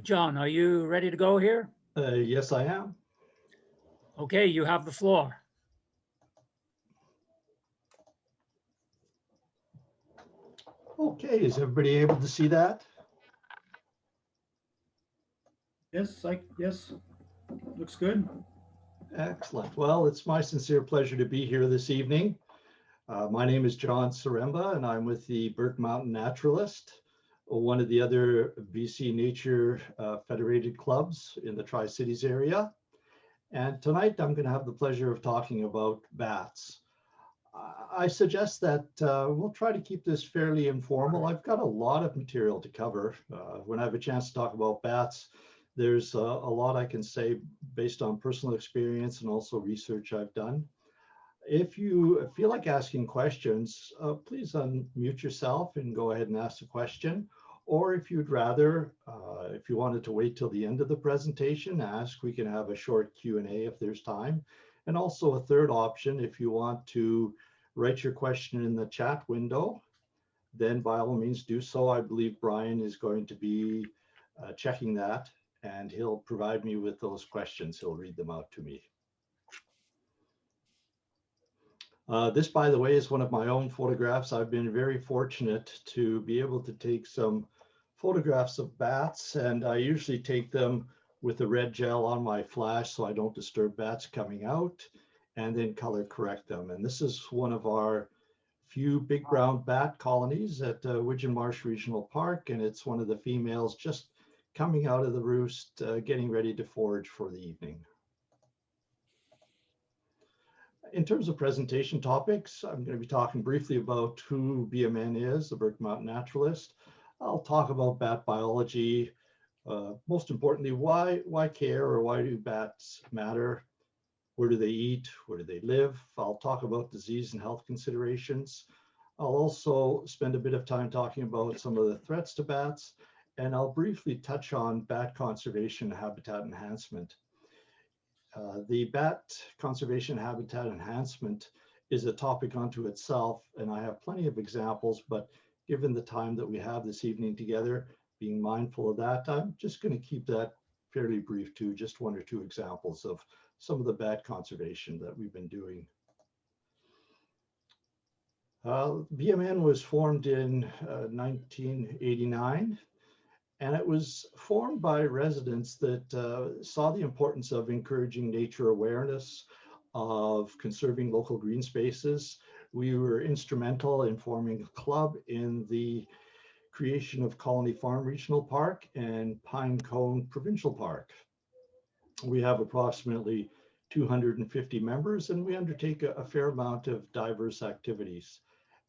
John, are you ready to go here? Yes, I am. Okay, you have the floor. Okay, is everybody able to see that? Yes, yes, looks good. Excellent. Well, it's my sincere pleasure to be here this evening. My name is John Saremba, and I'm with the Burke Mountain Naturalist, one of the other BC Nature Federated clubs in the Tri-Cities area. And tonight I'm going to have the pleasure of talking about bats. I suggest that we'll try to keep this fairly informal. I've got a lot of material to cover. When I have a chance to talk about bats, there's a lot I can say based on personal experience and also research I've done. If you feel like asking questions, please unmute yourself and go ahead and ask the question. Or if you'd rather, if you wanted to wait till the end of the presentation, ask, we can have a short Q&A if there's time. And also a third option, if you want to write your question in the chat window, then by all means do so. I believe Brian is going to be checking that, and he'll provide me with those questions. He'll read them out to me. This, by the way, is one of my own photographs. I've been very fortunate to be able to take some photographs of bats, and I usually take them with a red gel on my flash so I don't disturb bats coming out, and then color correct them. And this is one of our few big brown bat colonies at Widgeon Marsh Regional Park, and it's one of the females just coming out of the roost, getting ready to forage for the evening. In terms of presentation topics, I'm going to be talking briefly about who BMN is, the Burke Mountain Naturalist. I'll talk about bat biology. Most importantly, why care, or why do bats matter? Where do they eat? Where do they live? I'll talk about disease and health considerations. I'll also spend a bit of time talking about some of the threats to bats, and I'll briefly touch on bat conservation and habitat enhancement. The bat conservation habitat enhancement is a topic unto itself, and I have plenty of examples, but given the time that we have this evening together, being mindful of that, I'm just going to keep that fairly brief too, just one or two examples of some of the bat conservation that we've been doing. BMN was formed in 1989. And it was formed by residents that saw the importance of encouraging nature awareness, of conserving local green spaces. We were instrumental in forming a club in the creation of Colony Farm Regional Park and Pine Cone Provincial Park. We have approximately 250 members, and we undertake a fair amount of diverse activities.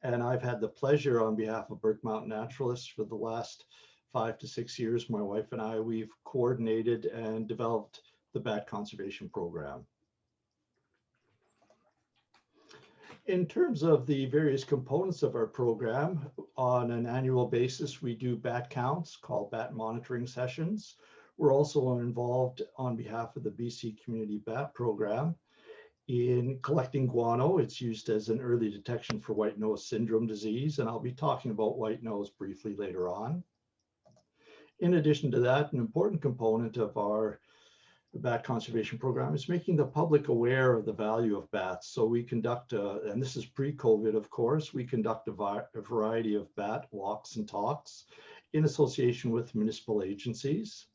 And I've had the pleasure on behalf of Burke Mountain Naturalists for the last 5 to 6 years, my wife and I, we've coordinated and developed the bat conservation program. In terms of the various components of our program, on an annual basis, we do bat counts called bat monitoring sessions. We're also involved on behalf of the BC Community Bat Program in collecting guano. It's used as an early detection for white nose syndrome disease, and I'll be talking about white nose briefly later on. In addition to that, an important component of our bat conservation program is making the public aware of the value of bats. So we conduct, and this is pre-COVID, of course, we conduct a variety of bat walks and talks in association with municipal agencies.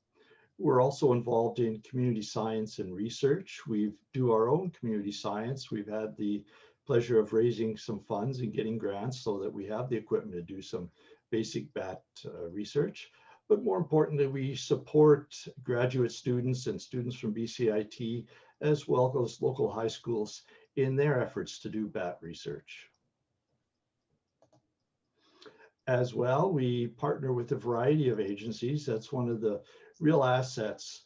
We're also involved in community science and research. We do our own community science. We've had the pleasure of raising some funds and getting grants so that we have the equipment to do some basic bat research. But more importantly, we support graduate students and students from BCIT, as well as local high schools, in their efforts to do bat research. As well, we partner with a variety of agencies. That's one of the real assets.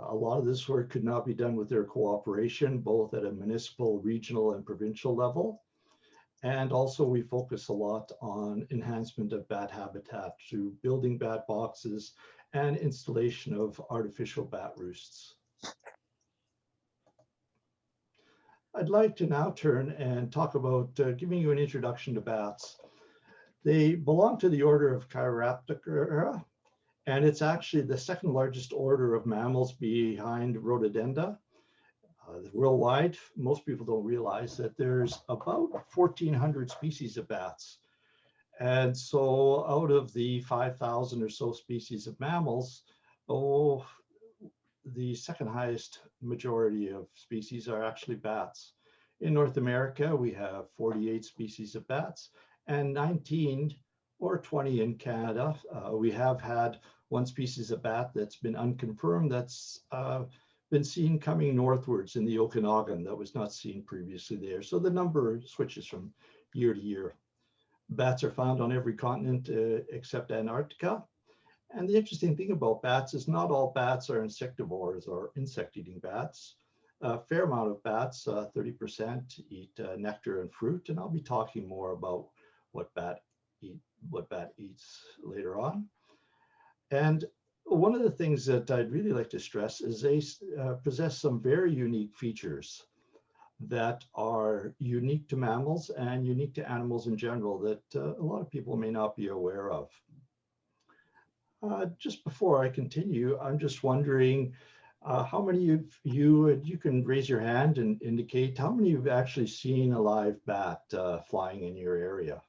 A lot of this work could not be done with their cooperation, both at a municipal, regional, and provincial level. And also we focus a lot on enhancement of bat habitat through building bat boxes and installation of artificial bat roosts. I'd like to now turn and talk about giving you an introduction to bats. They belong to the order of Chiroptera, And it's actually the second largest order of mammals behind Rhododendra. Worldwide, most people don't realize that there's about 1,400 species of bats. And so out of the 5,000 or so species of mammals, oh, the second highest majority of species are actually bats. In North America, we have 48 species of bats and 19 or 20 in Canada. We have had one species of bat that's been unconfirmed that's been seen coming northwards in the Okanagan that was not seen previously there. So the number switches from year to year. Bats are found on every continent except Antarctica. And the interesting thing about bats is not all bats are insectivores or insect-eating bats. A fair amount of bats, 30%, eat nectar and fruit, and I'll be talking more about what bat eats later on. And one of the things that I'd really like to stress is they possess some very unique features that are unique to mammals and unique to animals in general that a lot of people may not be aware of. Just before I continue, I'm just wondering how many of you can raise your hand and indicate how many you've actually seen a live bat flying in your area.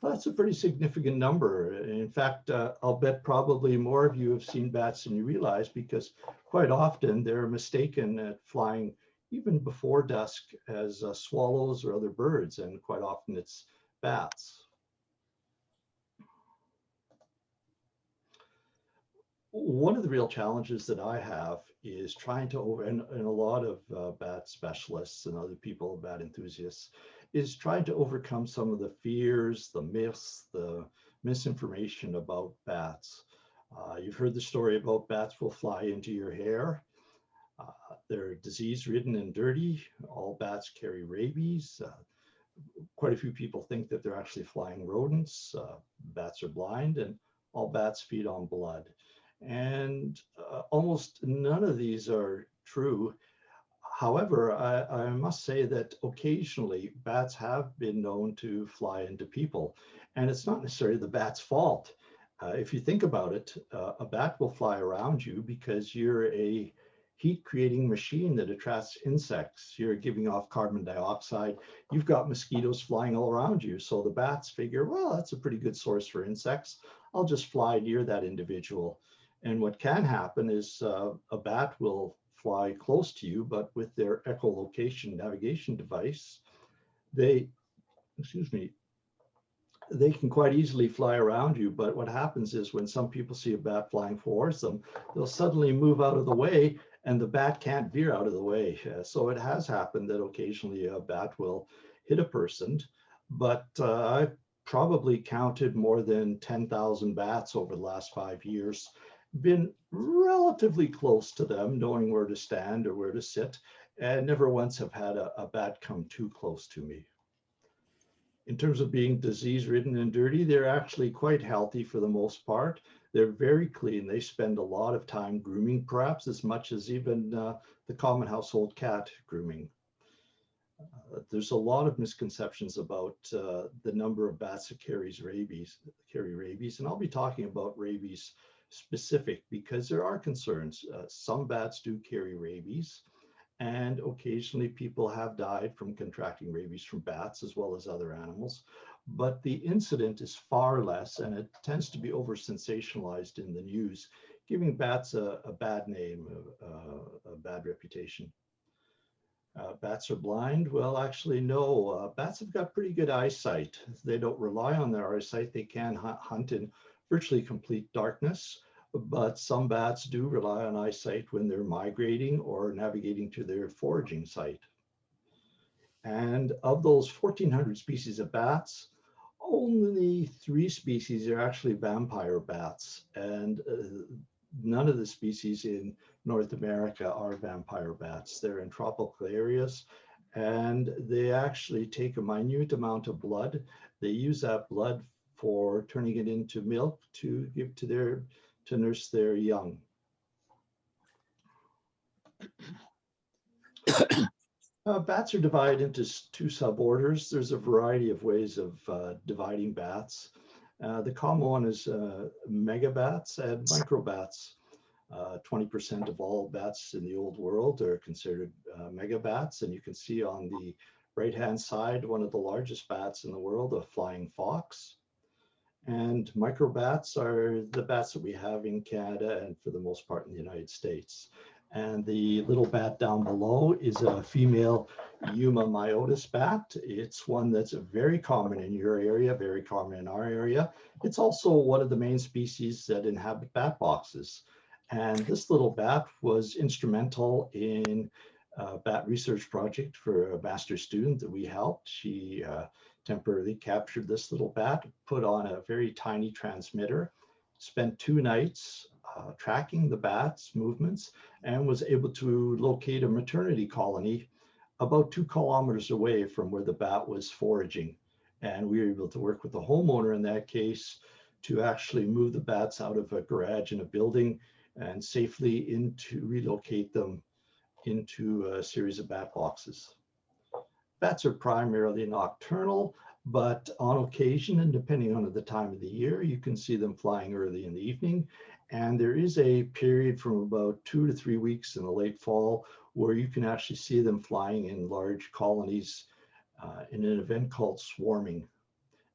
Well, that's a pretty significant number. In fact, I'll bet probably more of you have seen bats than you realize, because quite often they're mistaken at flying even before dusk as swallows or other birds, and quite often it's bats. One of the real challenges that I have is trying to and a lot of bat specialists and other people, bat enthusiasts, is trying to overcome some of the fears, the myths, the misinformation about bats. You've heard the story about bats will fly into your hair. They're disease-ridden and dirty. All bats carry rabies. Quite a few people think that they're actually flying rodents. Bats are blind, and all bats feed on blood. And almost none of these are true. However, I must say that occasionally bats have been known to fly into people, and it's not necessarily the bat's fault. If you think about it, a bat will fly around you because you're a heat-creating machine that attracts insects. You're giving off carbon dioxide. You've got mosquitoes flying all around you. So the bats figure, well, that's a pretty good source for insects. I'll just fly near that individual. And what can happen is a bat will fly close to you, but with their echolocation navigation device, they can quite easily fly around you. But what happens is when some people see a bat flying towards them, they'll suddenly move out of the way, and the bat can't veer out of the way. So it has happened that occasionally a bat will hit a person, but I've probably counted more than 10,000 bats over the last 5 years, been relatively close to them, knowing where to stand or where to sit, and never once have had a bat come too close to me. In terms of being disease-ridden and dirty, they're actually quite healthy for the most part. They're very clean. They spend a lot of time grooming, perhaps as much as even the common household cat grooming. There's a lot of misconceptions about the number of bats that carry rabies, and I'll be talking about rabies specific because there are concerns. Some bats do carry rabies, and occasionally people have died from contracting rabies from bats as well as other animals, but the incident is far less, and it tends to be over sensationalized in the news, giving bats a bad name, a bad reputation. Bats are blind? Well, actually, no. Bats have got pretty good eyesight. They don't rely on their eyesight. They can hunt in virtually complete darkness, but some bats do rely on eyesight when they're migrating or navigating to their foraging site. And of those 1,400 species of bats, only 3 species are actually vampire bats, and none of the species in North America are vampire bats. They're in tropical areas, and they actually take a minute amount of blood. They use that blood for turning it into milk to give to nurse their young. Bats are divided into 2 suborders. There's a variety of ways of dividing bats. The common one is Megabats and Microbats. 20% of all bats in the old world are considered megabats. And you can see on the right-hand side, one of the largest bats in the world, a flying fox. And microbats are the bats that we have in Canada and for the most part in the United States. And the little bat down below is a female Yuma myotis bat. It's one that's very common in your area, very common in our area. It's also one of the main species that inhabit bat boxes. And this little bat was instrumental in a bat research project for a master's student that we helped. She temporarily captured this little bat, put on a very tiny transmitter, spent 2 nights tracking the bat's movements, and was able to locate a maternity colony about 2 kilometers away from where the bat was foraging. And we were able to work with the homeowner in that case to actually move the bats out of a garage in a building and safely relocate them into a series of bat boxes. Bats are primarily nocturnal, but on occasion, and depending on the time of the year, you can see them flying early in the evening. And there is a period from about 2 to 3 weeks in the late fall where you can actually see them flying in large colonies in an event called swarming.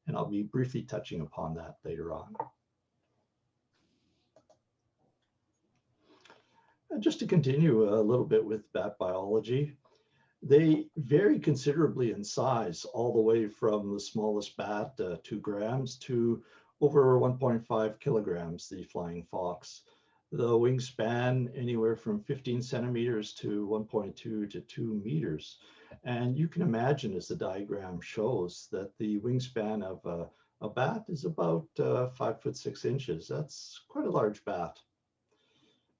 And I'll be briefly touching upon that later on. And just to continue a little bit with bat biology, they vary considerably in size, all the way from the smallest bat, 2 grams, to over 1.5 kilograms, the flying fox. The wingspan anywhere from 15 centimeters to 1.2 to 2 meters. And you can imagine, as the diagram shows, that the wingspan of a bat is about 5 foot 6 inches. That's quite a large bat.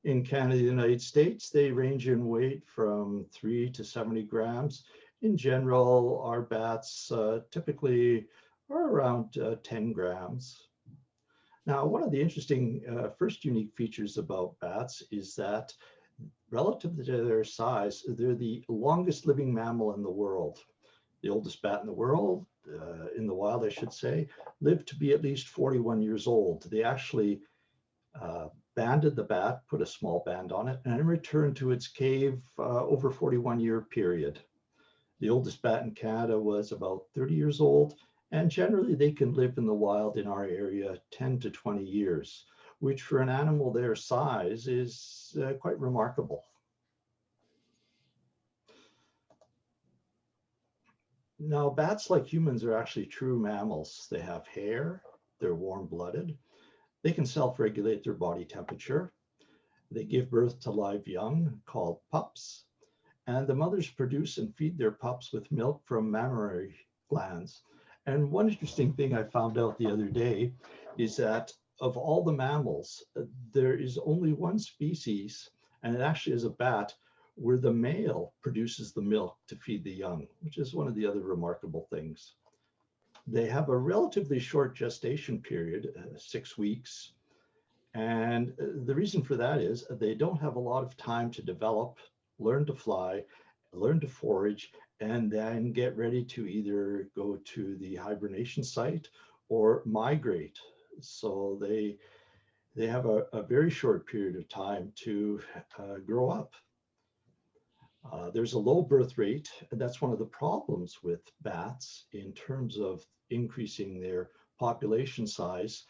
In Canada, the United States, they range in weight from 3 to 70 grams. In general, our bats typically are around 10 grams. Now, one of the interesting first unique features about bats is that relative to their size, they're the longest living mammal in the world. The oldest bat in the world, in the wild, I should say, lived to be at least 41 years old. They actually banded the bat, put a small band on it, and returned to its cave over a 41-year period. The oldest bat in Canada was about 30 years old, and generally they can live in the wild in our area 10 to 20 years, which for an animal their size is quite remarkable. Now, bats, like humans, are actually true mammals. They have hair, they're warm-blooded, they can self-regulate their body temperature. They give birth to live young called pups, and the mothers produce and feed their pups with milk from mammary glands. And one interesting thing I found out the other day is that of all the mammals, there is only one species, and it actually is a bat, where the male produces the milk to feed the young, which is one of the other remarkable things. They have a relatively short gestation period, 6 weeks. And the reason for that is they don't have a lot of time to develop, learn to fly, learn to forage, and then get ready to either go to the hibernation site or migrate. So they have a very short period of time to grow up. There's a low birth rate, and that's one of the problems with bats in terms of increasing their population size.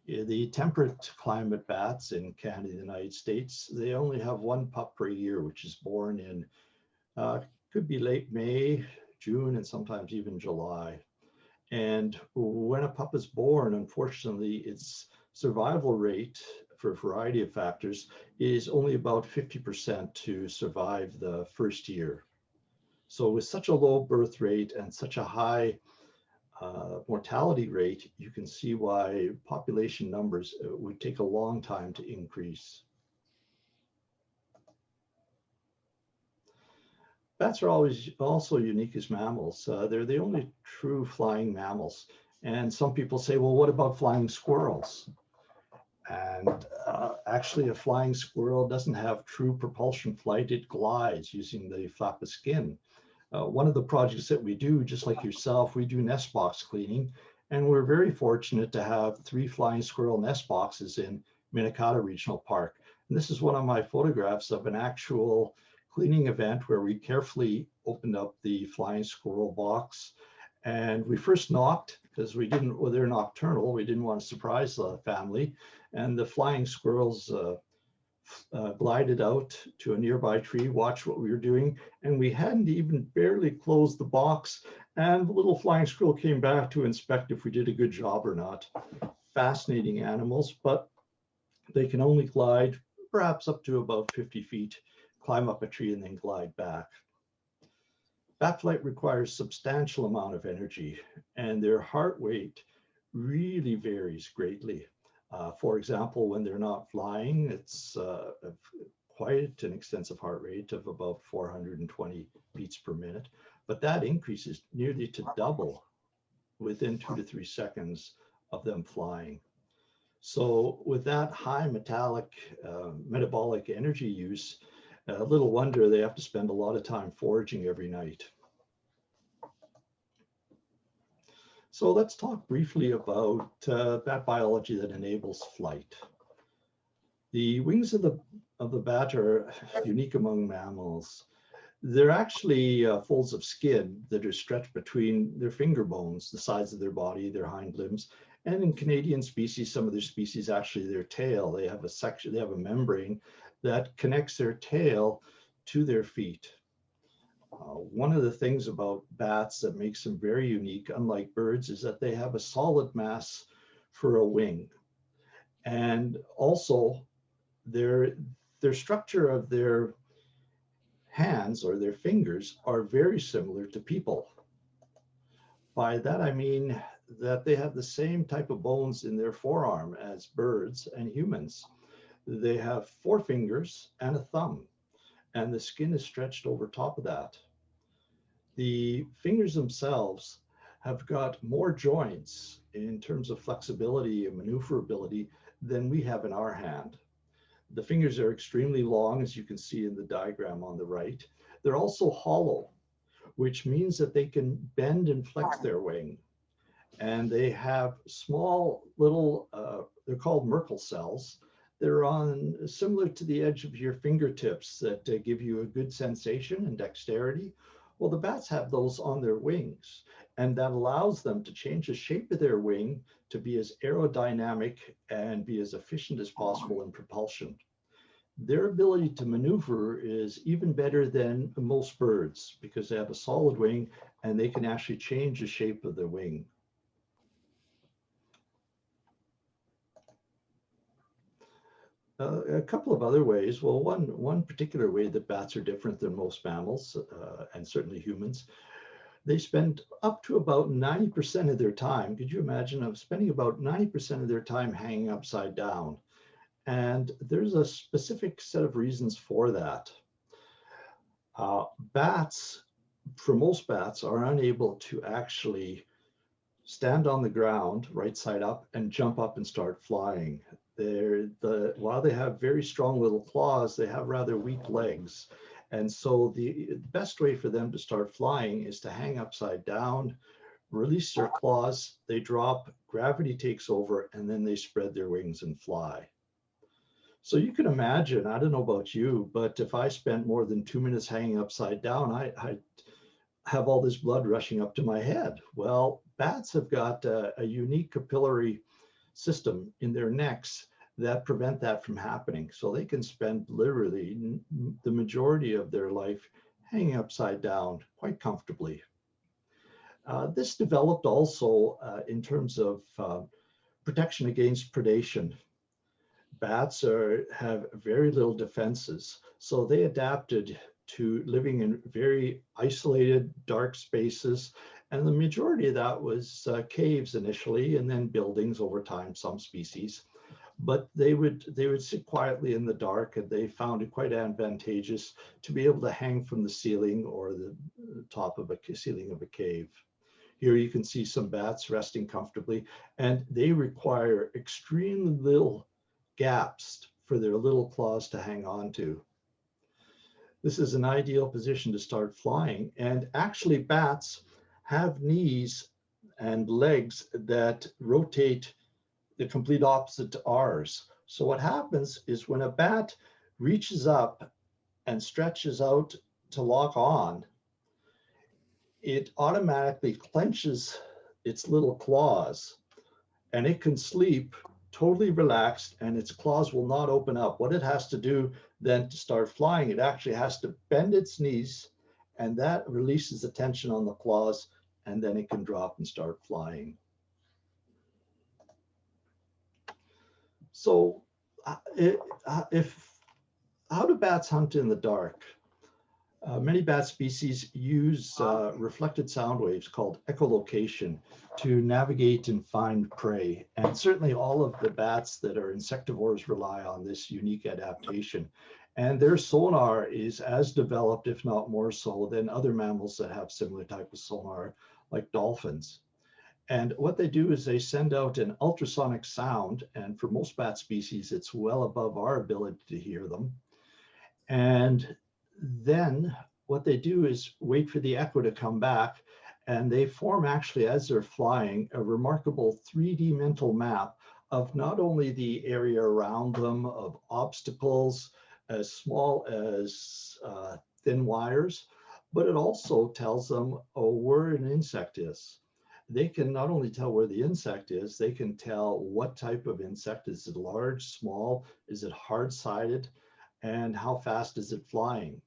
The temperate climate bats in Canada and the United States, they only have 1 pup per year, which is born in, could be late May, June, and sometimes even July. And when a pup is born, unfortunately, its survival rate, for a variety of factors, is only about 50% to survive the first year. So with such a low birth rate and such a high mortality rate, you can see why population numbers would take a long time to increase. Bats are also unique as mammals. They're the only true flying mammals. And some people say, well, what about flying squirrels? And actually, a flying squirrel doesn't have true propulsion flight. It glides using the flap of skin. One of the projects that we do, just like yourself, we do nest box cleaning. And we're very fortunate to have 3 flying squirrel nest boxes in Minnetonka Regional Park. And this is one of my photographs of an actual cleaning event where we carefully opened up the flying squirrel box. And we first knocked because we didn't, well, they're nocturnal. We didn't want to surprise the family. And the flying squirrels glided out to a nearby tree, watched what we were doing. And we hadn't even barely closed the box. And the little flying squirrel came back to inspect if we did a good job or not. Fascinating animals, but they can only glide perhaps up to about 50 feet, climb up a tree and then glide back. Bat flight requires substantial amount of energy, and their heart rate really varies greatly. For example, when they're not flying, it's quite an extensive heart rate of about 420 beats per minute, but that increases nearly to double within 2 to 3 seconds of them flying. So with that high metabolic energy use, little wonder they have to spend a lot of time foraging every night. So let's talk briefly about bat biology that enables flight. The wings of the bat are unique among mammals. They're actually folds of skin that are stretched between their finger bones, the sides of their body, their hind limbs. And in Canadian species, some of their species, actually their tail, they have a section, they have a membrane that connects their tail to their feet. One of the things about bats that makes them very unique, unlike birds, is that they have a solid mass for a wing. And also their structure of their hands or their fingers are very similar to people. By that, I mean that they have the same type of bones in their forearm as birds and humans. They have 4 fingers and a thumb, and the skin is stretched over top of that. The fingers themselves have got more joints in terms of flexibility and maneuverability than we have in our hand. The fingers are extremely long, as you can see in the diagram on the right. They're also hollow, which means that they can bend and flex their wing. And they have small little, they're called Merkel cells. They're on similar to the edge of your fingertips that give you a good sensation and dexterity. Well, the bats have those on their wings, and that allows them to change the shape of their wing to be as aerodynamic and be as efficient as possible in propulsion. Their ability to maneuver is even better than most birds because they have a solid wing and they can actually change the shape of their wing. A couple of other ways. Well, one particular way that bats are different than most mammals and certainly humans, they spend up to about 90% of their time. Could you imagine of spending about 90% of their time hanging upside down? And there's a specific set of reasons for that. Bats, for most bats, are unable to actually stand on the ground right side up and jump up and start flying. While they have very strong little claws, they have rather weak legs. And so the best way for them to start flying is to hang upside down, release their claws, they drop, gravity takes over, and then they spread their wings and fly. So you can imagine, I don't know about you, but if I spent more than 2 minutes hanging upside down, I have all this blood rushing up to my head. Well, bats have got a unique capillary system in their necks that prevent that from happening. So they can spend literally the majority of their life hanging upside down quite comfortably. This developed also in terms of protection against predation. Bats have very little defenses, so they adapted to living in very isolated, dark spaces. And the majority of that was caves initially, and then buildings over time, some species. But they would sit quietly in the dark, and they found it quite advantageous to be able to hang from the ceiling or the top of a ceiling of a cave. Here you can see some bats resting comfortably, and they require extremely little gaps for their little claws to hang on to. This is an ideal position to start flying. And actually bats have knees and legs that rotate the complete opposite to ours. So what happens is when a bat reaches up and stretches out to lock on, it automatically clenches its little claws, and it can sleep totally relaxed, and its claws will not open up. What it has to do then to start flying, it actually has to bend its knees, and that releases the tension on the claws, and then it can drop and start flying. So how do bats hunt in the dark? Many bat species use reflected sound waves called echolocation to navigate and find prey. And certainly all of the bats that are insectivores rely on this unique adaptation. And their sonar is as developed, if not more so, than other mammals that have similar type of sonar, like dolphins. And what they do is they send out an ultrasonic sound. And for most bat species, it's well above our ability to hear them. And then what they do is wait for the echo to come back, and they form, actually as they're flying, a remarkable 3D mental map of not only the area around them, of obstacles as small as thin wires, but it also tells them where an insect is. They can not only tell where the insect is, they can tell what type of insect. Is it large, small? Is it hard-sided? And how fast is it flying?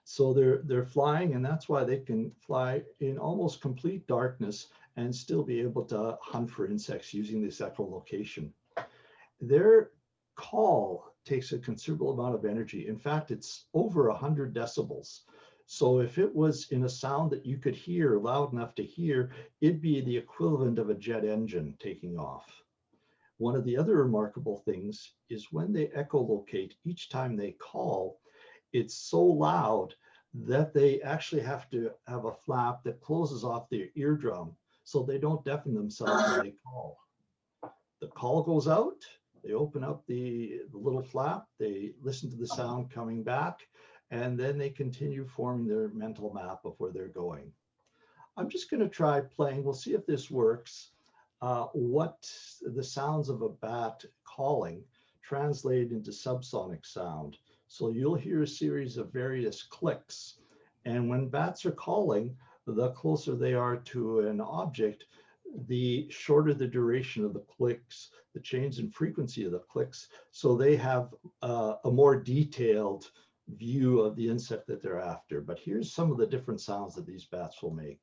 So they're flying, and that's why they can fly in almost complete darkness and still be able to hunt for insects using this echolocation. Their call takes a considerable amount of energy. In fact, it's over 100 decibels. So if it was in a sound that you could hear loud enough to hear, it'd be the equivalent of a jet engine taking off. One of the other remarkable things is when they echolocate, each time they call, it's so loud that they actually have to have a flap that closes off their eardrum so they don't deafen themselves when they call. The call goes out, they open up the little flap, they listen to the sound coming back, and then they continue forming their mental map of where they're going. I'm just going to try playing. We'll see if this works. What the sounds of a bat calling translate into subsonic sound. So you'll hear a series of various clicks. And when bats are calling, the closer they are to an object, the shorter the duration of the clicks, the change in frequency of the clicks. So they have a more detailed view of the insect that they're after. But here's some of the different sounds that these bats will make.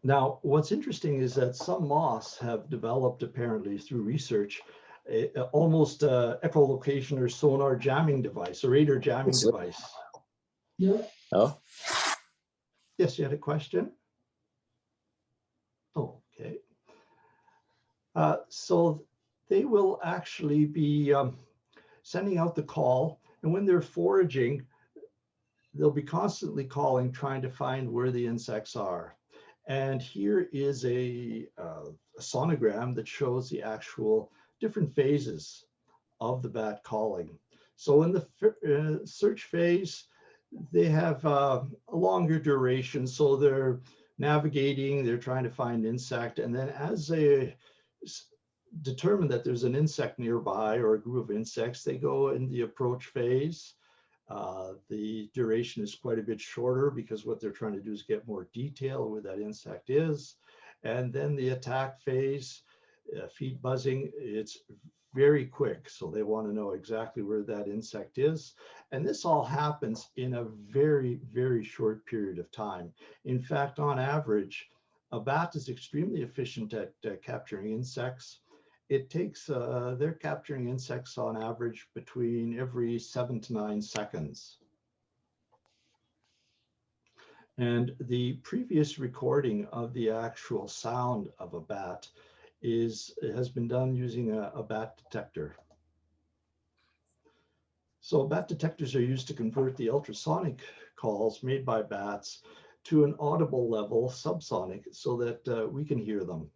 Now, what's interesting is that some moths have developed, apparently through research, almost echolocation or sonar jamming device, or radar jamming device. Yeah. Oh. Yes, you had a question? Oh, okay. So they will actually be sending out the call, and when they're foraging, they'll be constantly calling, trying to find where the insects are. And here is a sonogram that shows the actual different phases of the bat calling. So in the search phase, they have a longer duration. So they're navigating, they're trying to find insect. And then as they determine that there's an insect nearby or a group of insects, they go in the approach phase. The duration is quite a bit shorter because what they're trying to do is get more detail where that insect is. And then the attack phase, feed buzzing, it's very quick. So they want to know exactly where that insect is. And this all happens in a very, very short period of time. In fact, on average, a bat is extremely efficient at capturing insects. It takes, they're capturing insects on average between every 7 to 9 seconds. And the previous recording of the actual sound of a bat has been done using a bat detector. So bat detectors are used to convert the ultrasonic calls made by bats to an audible level, subsonic, so that we can hear them.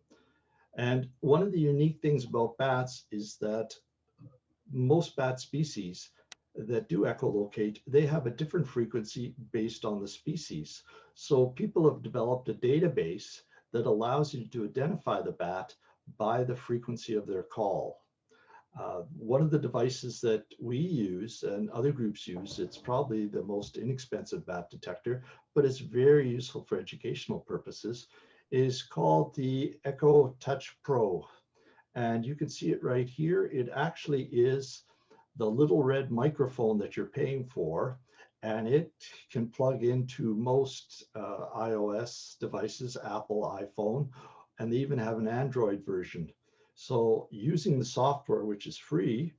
And one of the unique things about bats is that most bat species that do echolocate, they have a different frequency based on the species. So people have developed a database that allows you to identify the bat by the frequency of their call. One of the devices that we use and other groups use, it's probably the most inexpensive bat detector, but it's very useful for educational purposes, is called the Echo Touch Pro. And you can see it right here. It actually is the little red microphone that you're paying for, and it can plug into most iOS devices, Apple, iPhone, and they even have an Android version. So using the software, which is free,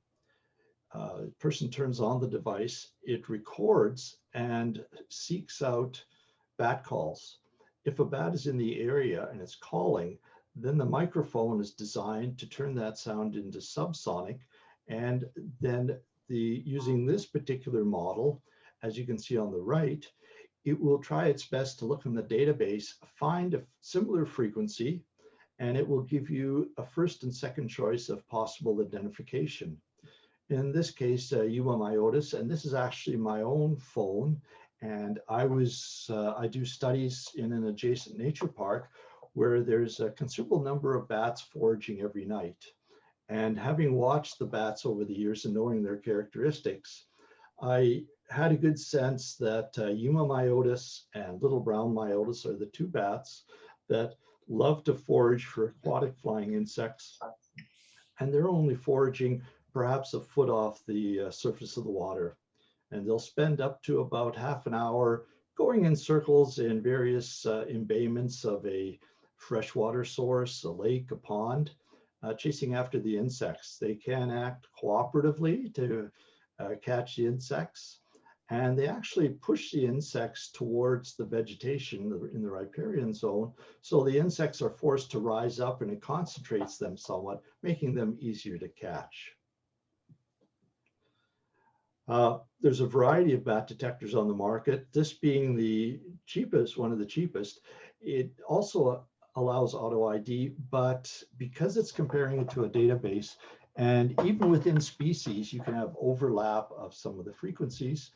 person turns on the device, it records and seeks out bat calls. If a bat is in the area and it's calling, then the microphone is designed to turn that sound into subsonic. And then using this particular model, as you can see on the right, it will try its best to look in the database, find a similar frequency, and it will give you a first and second choice of possible identification. In this case, Yuma myotis, and this is actually my own phone. And I do studies in an adjacent nature park where there's a considerable number of bats foraging every night. And having watched the bats over the years and knowing their characteristics, I had a good sense that Yuma myotis and little brown myotis are the two bats that love to forage for aquatic flying insects. And they're only foraging perhaps a foot off the surface of the water. And they'll spend up to about half an hour going in circles in various embayments of a freshwater source, a lake, a pond, chasing after the insects. They can act cooperatively to catch the insects, and they actually push the insects towards the vegetation in the riparian zone. So the insects are forced to rise up and it concentrates them somewhat, making them easier to catch. There's a variety of bat detectors on the market. This being the cheapest, one of the cheapest. It also allows auto ID, but because it's comparing it to a database, and even within species, you can have overlap of some of the frequencies.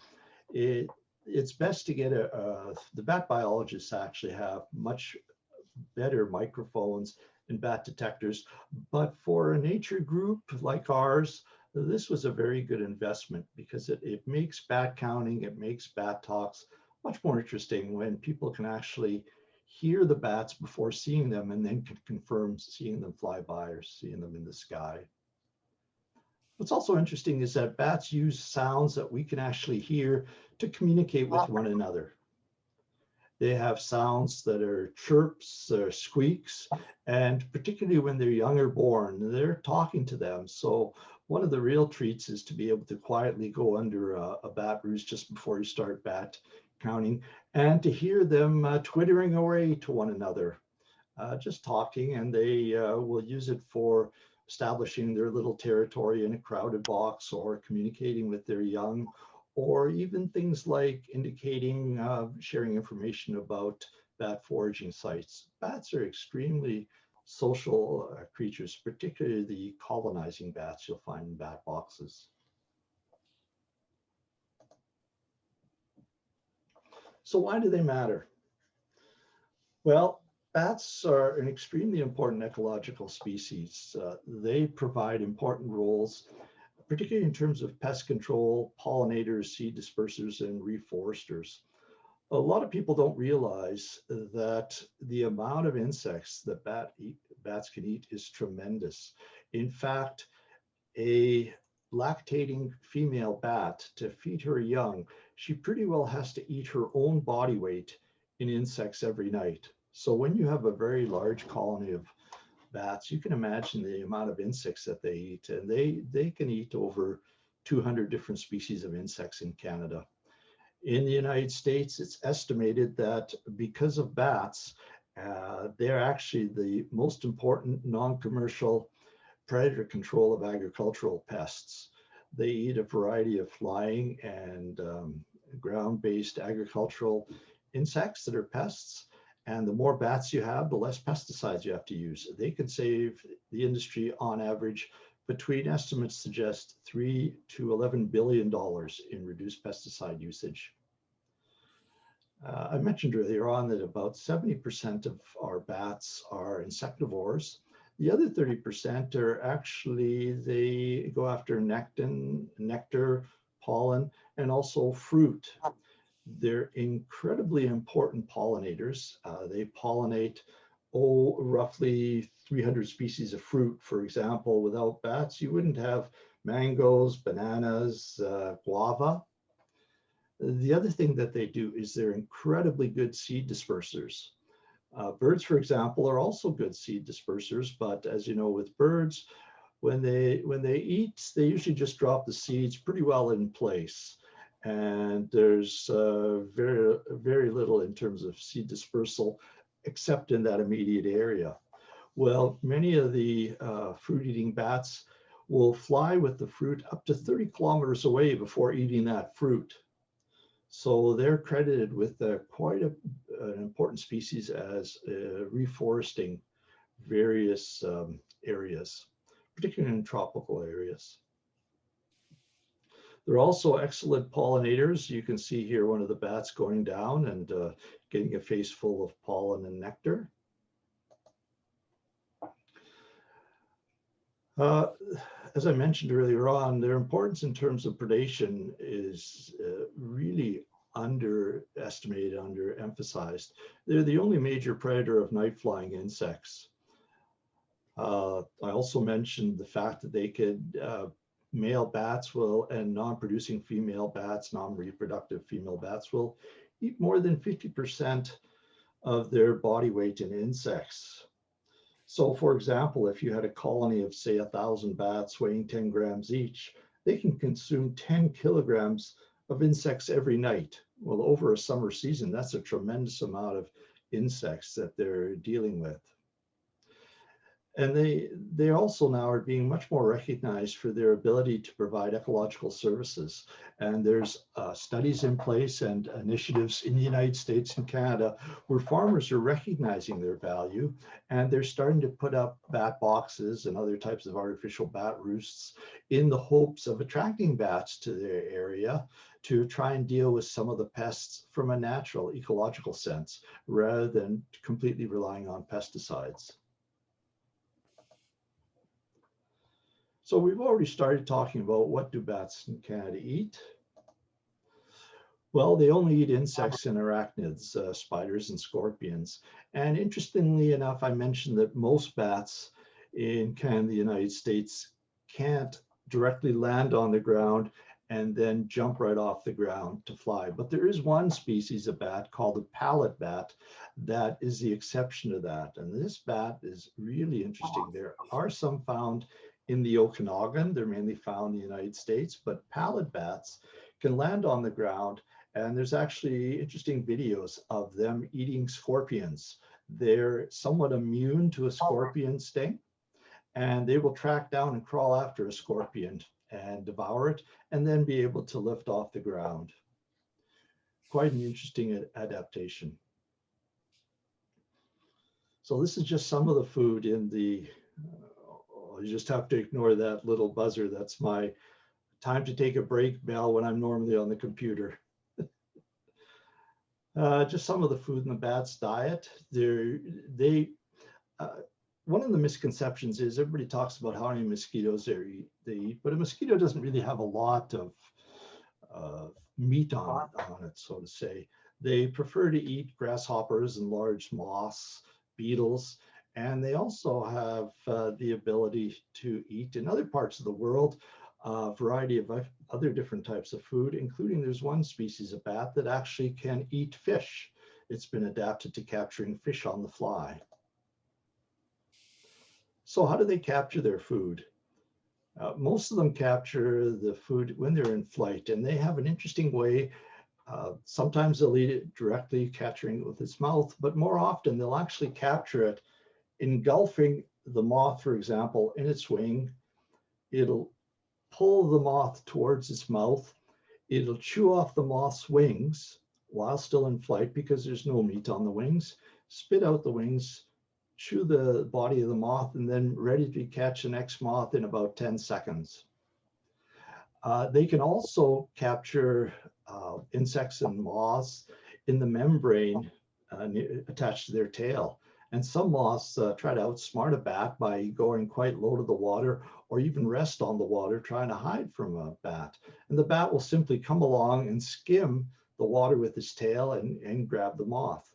It's best to get the bat biologists actually have much better microphones and bat detectors, but for a nature group like ours, this was a very good investment because it makes bat counting, it makes bat talks much more interesting when people can actually hear the bats before seeing them and then can confirm seeing them fly by or seeing them in the sky. What's also interesting is that bats use sounds that we can actually hear to communicate with one another. They have sounds that are chirps, squeaks, and particularly when they're young or born, they're talking to them. So one of the real treats is to be able to quietly go under a bat roost just before you start bat counting and to hear them twittering away to one another, just talking, and they will use it for establishing their little territory in a crowded box or communicating with their young, or even things like indicating, sharing information about bat foraging sites. Bats are extremely social creatures, particularly the colonizing bats you'll find in bat boxes. So why do they matter? Well, bats are an extremely important ecological species. They provide important roles, particularly in terms of pest control, pollinators, seed dispersers, and reforesters. A lot of people don't realize that the amount of insects that bats can eat is tremendous. In fact, a lactating female bat, to feed her young, she pretty well has to eat her own body weight in insects every night. So when you have a very large colony of bats, you can imagine the amount of insects that they eat, and they can eat over 200 different species of insects in Canada. In the United States, it's estimated that because of bats, they're actually the most important non-commercial predator control of agricultural pests. They eat a variety of flying and ground-based agricultural insects that are pests. And the more bats you have, the less pesticides you have to use. They can save the industry on average between estimates suggest $3 to $11 billion in reduced pesticide usage. I mentioned earlier on that about 70% of our bats are insectivores. The other 30% are actually, they go after nectar, pollen, and also fruit. They're incredibly important pollinators. They pollinate, roughly 300 species of fruit. For example, without bats, you wouldn't have mangoes, bananas, guava. The other thing that they do is they're incredibly good seed dispersers. Birds, for example, are also good seed dispersers, but as you know, with birds, when they eat, they usually just drop the seeds pretty well in place. And there's very little in terms of seed dispersal, except in that immediate area. Well, many of the fruit-eating bats will fly with the fruit up to 30 kilometers away before eating that fruit. So they're credited with quite an important species as reforesting various areas, particularly in tropical areas. They're also excellent pollinators. You can see here one of the bats going down and getting a face full of pollen and nectar. As I mentioned earlier on, their importance in terms of predation is really underestimated, underemphasized. They're the only major predator of night-flying insects. I also mentioned the fact that they could, male bats will, and non-producing female bats, non-reproductive female bats will eat more than 50% of their body weight in insects. So for example, if you had a colony of say 1,000 bats weighing 10 grams each, they can consume 10 kilograms of insects every night. Well, over a summer season, that's a tremendous amount of insects that they're dealing with. And they also now are being much more recognized for their ability to provide ecological services. And there's studies in place and initiatives in the United States and Canada where farmers are recognizing their value, and they're starting to put up bat boxes and other types of artificial bat roosts in the hopes of attracting bats to their area to try and deal with some of the pests from a natural ecological sense, rather than completely relying on pesticides. So we've already started talking about what do bats in Canada eat. Well, they only eat insects and arachnids, spiders and scorpions. And interestingly enough, I mentioned that most bats in Canada, the United States, can't directly land on the ground and then jump right off the ground to fly. But there is one species of bat called the Pallet Bat that is the exception to that. And this bat is really interesting. There are some found in the Okanagan. They're mainly found in the United States, but Pallet Bats can land on the ground, and there's actually interesting videos of them eating scorpions. They're somewhat immune to a scorpion sting, and they will track down and crawl after a scorpion and devour it, and then be able to lift off the ground. Quite an interesting adaptation. So this is just some of the food in the you just have to ignore that little buzzer. That's my time to take a break bell when I'm normally on the computer. Just some of the food in the bat's diet. One of the misconceptions is everybody talks about how many mosquitoes they eat, but a mosquito doesn't really have a lot of meat on it, so to say. They prefer to eat grasshoppers and large moths, beetles, and they also have the ability to eat in other parts of the world a variety of other different types of food, including there's one species of bat that actually can eat fish. It's been adapted to capturing fish on the fly. So how do they capture their food? Most of them capture the food when they're in flight, and they have an interesting way Sometimes they'll eat it directly, capturing it with its mouth, but more often they'll actually capture it, engulfing the moth, for example, in its wing. It'll pull the moth towards its mouth. It'll chew off the moth's wings while still in flight because there's no meat on the wings, spit out the wings, chew the body of the moth, and then ready to catch the next moth in about 10 seconds. They can also capture insects and moths in the membrane attached to their tail. And some moths try to outsmart a bat by going quite low to the water or even rest on the water trying to hide from a bat. And the bat will simply come along and skim the water with its tail and grab the moth.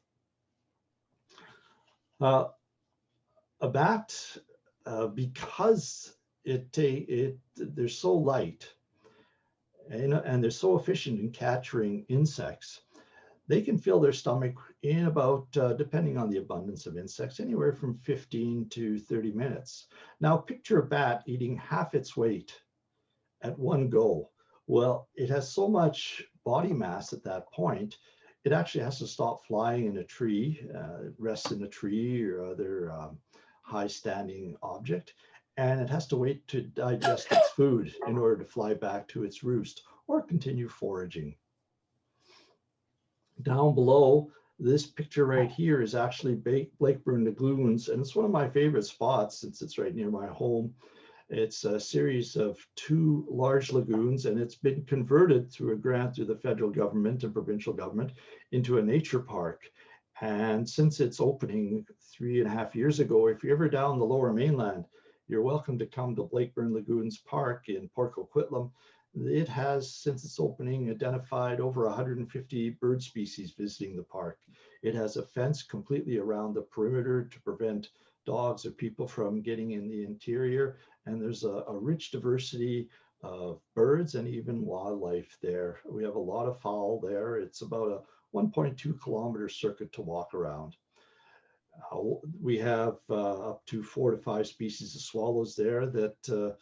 A bat, because they're so light and they're so efficient in capturing insects, they can fill their stomach in about, depending on the abundance of insects, anywhere from 15 to 30 minutes. Now, picture a bat eating half its weight at one go. Well, it has so much body mass at that point, it actually has to stop flying in a tree, rest in a tree or other high-standing object, and it has to wait to digest its food in order to fly back to its roost or continue foraging. Down below, this picture right here is actually Blakeburn lagoons, and it's one of my favorite spots since it's right near my home. It's a series of 2 large lagoons, and it's been converted through a grant through the federal government and provincial government into a nature park. And since its opening 3.5 years ago, if you're ever down the Lower Mainland, you're welcome to come to Blakeburn Lagoons Park in Port Coquitlam. It has, since its opening, identified over 150 bird species visiting the park. It has a fence completely around the perimeter to prevent dogs or people from getting in the interior. And there's a rich diversity of birds and even wildlife there. We have a lot of fowl there. It's about a 1.2 kilometer circuit to walk around. We have up to 4 to 5 species of swallows there that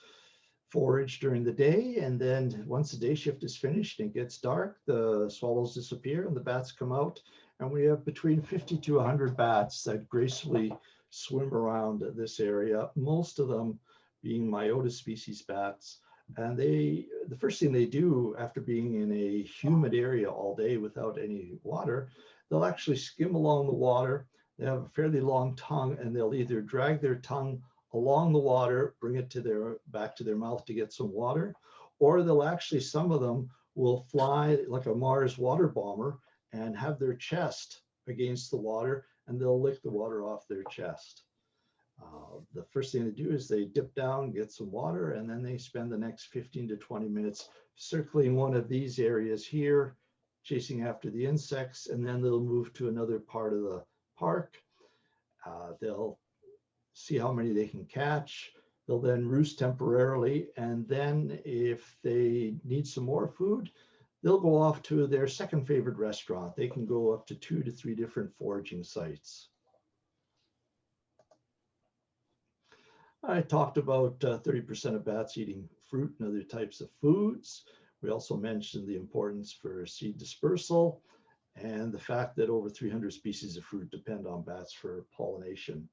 forage during the day, and then once the day shift is finished and it gets dark, the swallows disappear and the bats come out, and we have between 50 to 100 bats that gracefully swim around this area, most of them being Myotis species bats. And the first thing they do after being in a humid area all day without any water, they'll actually skim along the water. They have a fairly long tongue, and they'll either drag their tongue along the water, bring it to back to their mouth to get some water, or they'll actually, some of them will fly like a Mars water bomber and have their chest against the water, and they'll lick the water off their chest. The first thing they do is they dip down, get some water, and then they spend the next 15 to 20 minutes circling one of these areas here, chasing after the insects, and then they'll move to another part of the park. They'll see how many they can catch. They'll then roost temporarily, and then if they need some more food, they'll go off to their second favorite restaurant. They can go up to 2 to 3 different foraging sites. I talked about 30% of bats eating fruit and other types of foods. We also mentioned the importance for seed dispersal and the fact that over 300 species of fruit depend on bats for pollination.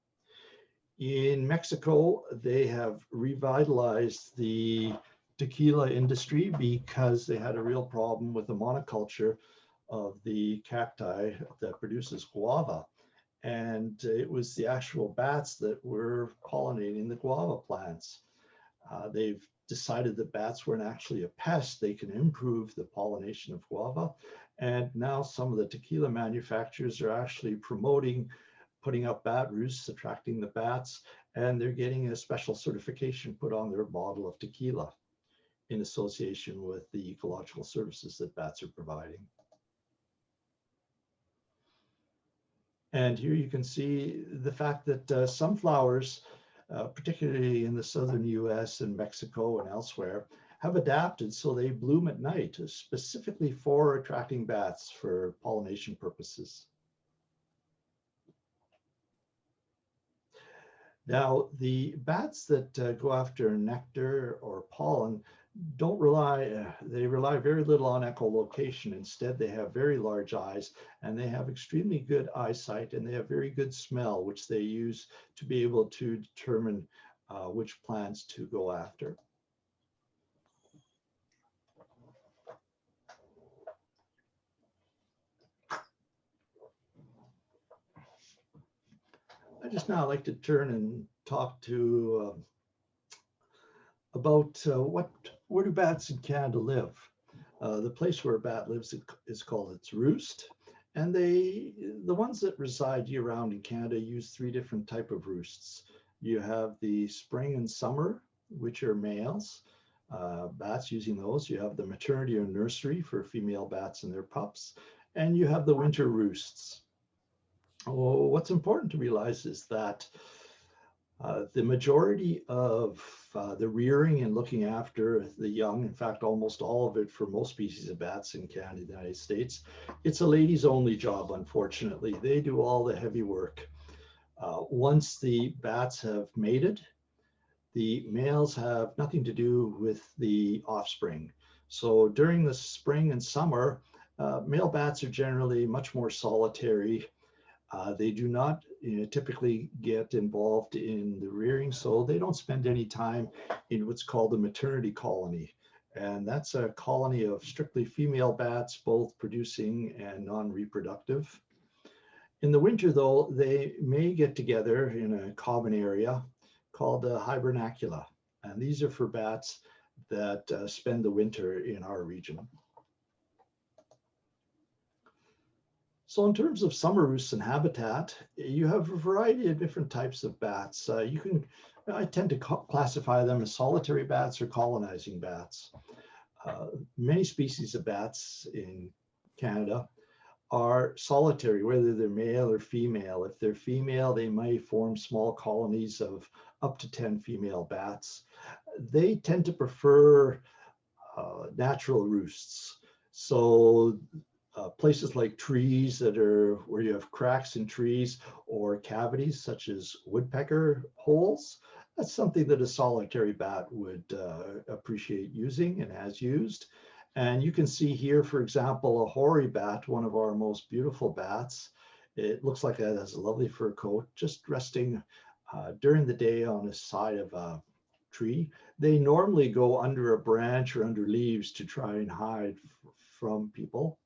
In Mexico, they have revitalized the tequila industry because they had a real problem with the monoculture of the cacti that produces guava. And it was the actual bats that were pollinating the guava plants. They've decided that bats weren't actually a pest. They can improve the pollination of guava. And now some of the tequila manufacturers are actually promoting putting up bat roosts, attracting the bats, and they're getting a special certification put on their bottle of tequila in association with the ecological services that bats are providing. And here you can see the fact that sunflowers, particularly in the southern US and Mexico and elsewhere, have adapted so they bloom at night, specifically for attracting bats for pollination purposes. Now, the bats that go after nectar or pollen don't rely, they rely very little on echolocation. Instead, they have very large eyes and they have extremely good eyesight and they have very good smell, which they use to be able to determine which plants to go after. I just now like to turn and talk to about where do bats in Canada live. The place where a bat lives is called its roost. And the ones that reside year round in Canada use three different type of roosts. You have the spring and summer, which are males, bats using those. You have the maternity or nursery for female bats and their pups. And you have the winter roosts. Oh, what's important to realize is that the majority of the rearing and looking after the young, in fact, almost all of it for most species of bats in Canada, the United States, it's a ladies only job, unfortunately. They do all the heavy work. Once the bats have mated, the males have nothing to do with the offspring. So during the spring and summer, male bats are generally much more solitary. They do not typically get involved in the rearing, so they don't spend any time in what's called a maternity colony. And that's a colony of strictly female bats, both producing and non-reproductive. In the winter, though, they may get together in a common area called a hibernacula. And these are for bats that spend the winter in our region. So in terms of summer roosts and habitat, you have a variety of different types of bats. I tend to classify them as solitary bats or colonizing bats. Many species of bats in Canada are solitary, whether they're male or female. If they're female, they might form small colonies of up to 10 female bats. They tend to prefer natural roosts. So places like trees that are where you have cracks in trees or cavities such as woodpecker holes, that's something that a solitary bat would appreciate using and has used. And you can see here, for example, a hoary bat, one of our most beautiful bats. It looks like it has a lovely fur coat, just resting during the day on the side of a tree. They normally go under a branch or under leaves to try and hide from people.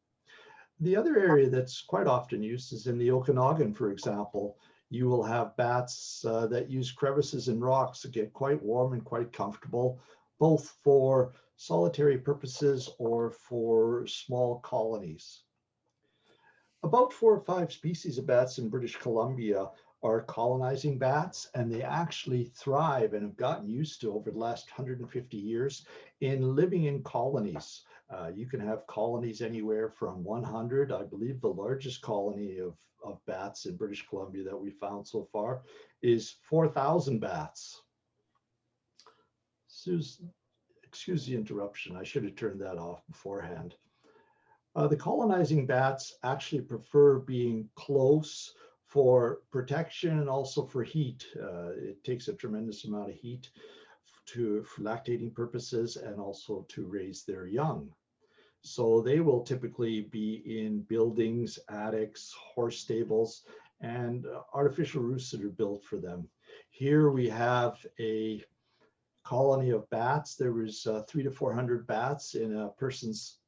The other area that's quite often used is in the Okanagan, for example. You will have bats that use crevices in rocks to get quite warm and quite comfortable, both for solitary purposes or for small colonies. About 4 or 5 species of bats in British Columbia are colonizing bats, and they actually thrive and have gotten used to over the last 150 years in living in colonies. You can have colonies anywhere from 100. I believe the largest colony of bats in British Columbia that we found so far is 4,000 bats. Excuse the interruption. I should have turned that off beforehand. The colonizing bats actually prefer being close for protection and also for heat. It takes a tremendous amount of heat for lactating purposes and also to raise their young. So they will typically be in buildings, attics, horse stables, and artificial roosts that are built for them. Here we have a colony of bats. There was 300 to 400 bats in a person's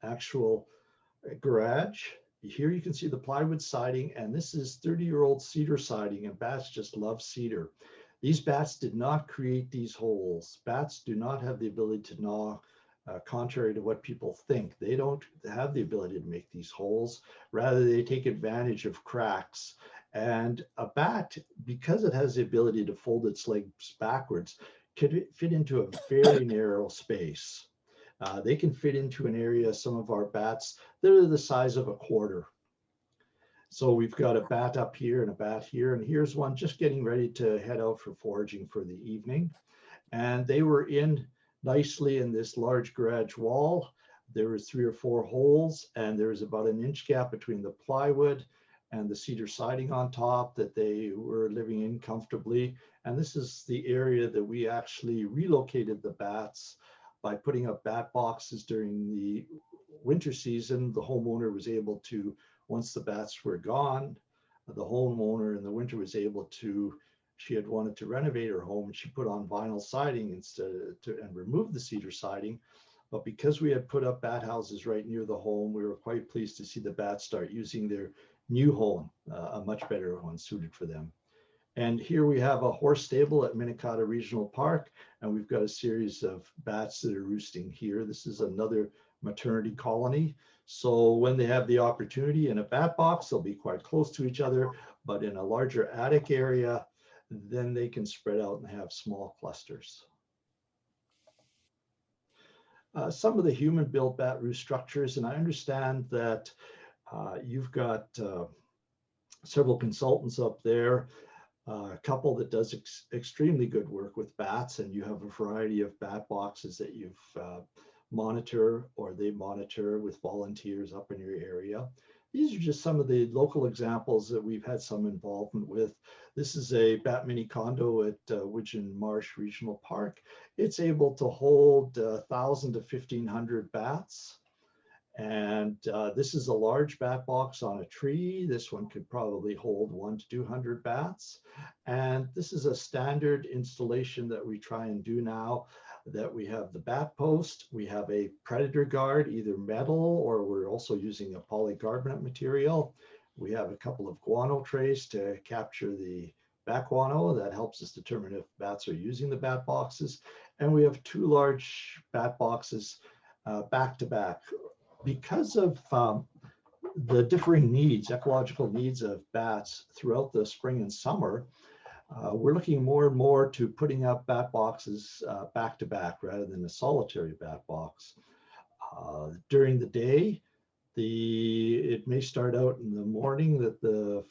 actual garage. Here you can see the plywood siding, and this is 30-year-old cedar siding, and bats just love cedar. These bats did not create these holes. Bats do not have the ability to gnaw, contrary to what people think. They don't have the ability to make these holes. Rather, they take advantage of cracks. And a bat, because it has the ability to fold its legs backwards, could fit into a very narrow space. They can fit into an area, some of our bats, that are the size of a quarter. So we've got a bat up here and a bat here, and here's one just getting ready to head out for foraging for the evening. And they were in nicely in this large garage wall. There was 3 or 4 holes, and there was about an inch gap between the plywood and the cedar siding on top that they were living in comfortably. And this is the area that we actually relocated the bats by putting up bat boxes during the winter season, the homeowner was able to, once the bats were gone, the homeowner in the winter was able to, she had wanted to renovate her home and she put on vinyl siding and remove the cedar siding. But because we had put up bat houses right near the home, we were quite pleased to see the bats start using their new home, a much better one suited for them. And here we have a horse stable at Minnetonka Regional Park, and we've got a series of bats that are roosting here. This is another maternity colony. So when they have the opportunity in a bat box, they'll be quite close to each other, but in a larger attic area, then they can spread out and have small clusters. Some of the human-built bat roost structures, and I understand that you've got several consultants up there, a couple that does extremely good work with bats, and you have a variety of bat boxes that you've monitor or they monitor with volunteers up in your area. These are just some of the local examples that we've had some involvement with. This is a bat mini condo at Widgeon Marsh Regional Park. It's able to hold 1,000 to 1,500 bats. And this is a large bat box on a tree. This one could probably hold 100 to 200 bats. And this is a standard installation that we try and do now, that we have the bat post, we have a predator guard, either metal or we're also using a polycarbonate material. We have a couple of guano trays to capture the bat guano. That helps us determine if bats are using the bat boxes. And we have 2 large bat boxes back to back. Because of the differing needs, ecological needs of bats throughout the spring and summer, we're looking more and more to putting up bat boxes back to back rather than a solitary bat box. During the day, it may start out in the morning that the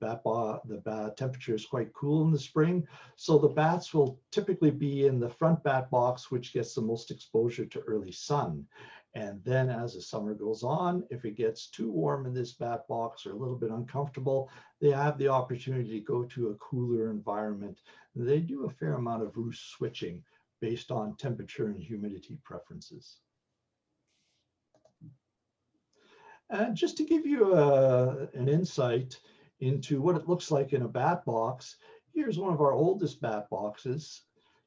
bat temperature is quite cool in the spring. So the bats will typically be in the front bat box, which gets the most exposure to early sun. And then as the summer goes on, if it gets too warm in this bat box or a little bit uncomfortable, they have the opportunity to go to a cooler environment. They do a fair amount of roost switching based on temperature and humidity preferences. And just to give you an insight into what it looks like in a bat box, here's one of our oldest bat boxes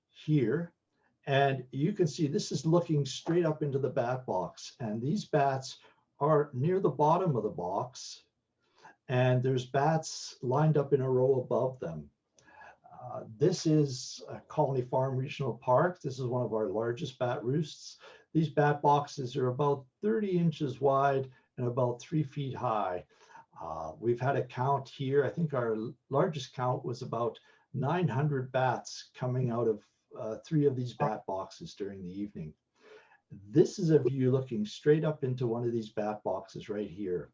here. And you can see this is looking straight up into the bat box. And these bats are near the bottom of the box. And there's bats lined up in a row above them. This is Colony Farm Regional Park. This is one of our largest bat roosts. These bat boxes are about 30 inches wide and about 3 feet high. We've had a count here. I think our largest count was about 900 bats coming out of 3 of these bat boxes during the evening. This is a view looking straight up into one of these bat boxes right here.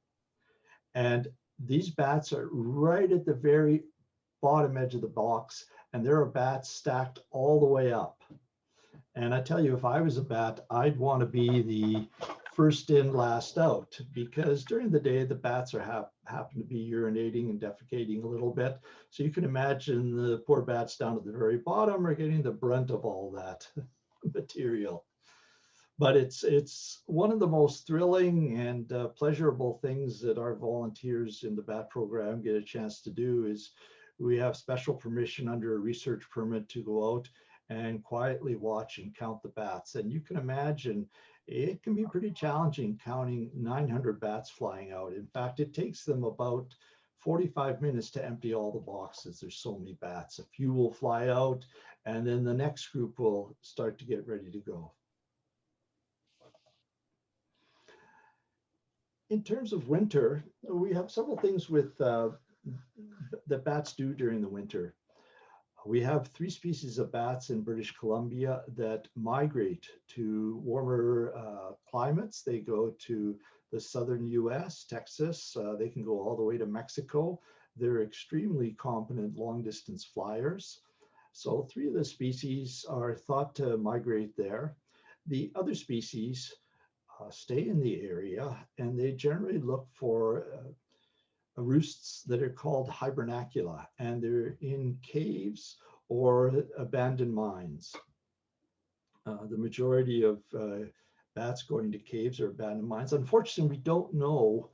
And these bats are right at the very bottom edge of the box, and there are bats stacked all the way up. And I tell you, if I was a bat, I'd want to be the first in, last out, because during the day, the bats are happen to be urinating and defecating a little bit. So you can imagine the poor bats down at the very bottom are getting the brunt of all that material. But it's one of the most thrilling and pleasurable things that our volunteers in the bat program get a chance to do. Is we have special permission under a research permit to go out and quietly watch and count the bats. And you can imagine it can be pretty challenging counting 900 bats flying out. In fact, it takes them about 45 minutes to empty all the boxes. There's so many bats. A few will fly out, and then the next group will start to get ready to go. In terms of winter, we have several things with that bats do during the winter. We have 3 species of bats in British Columbia that migrate to warmer climates. They go to the southern US, Texas. They can go all the way to Mexico. They're extremely competent long distance flyers. So 3 of the species are thought to migrate there. The other species stay in the area, and they generally look for roosts that are called hibernacula, and they're in caves or abandoned mines. the majority of bats going to caves or abandoned mines. Unfortunately, we don't know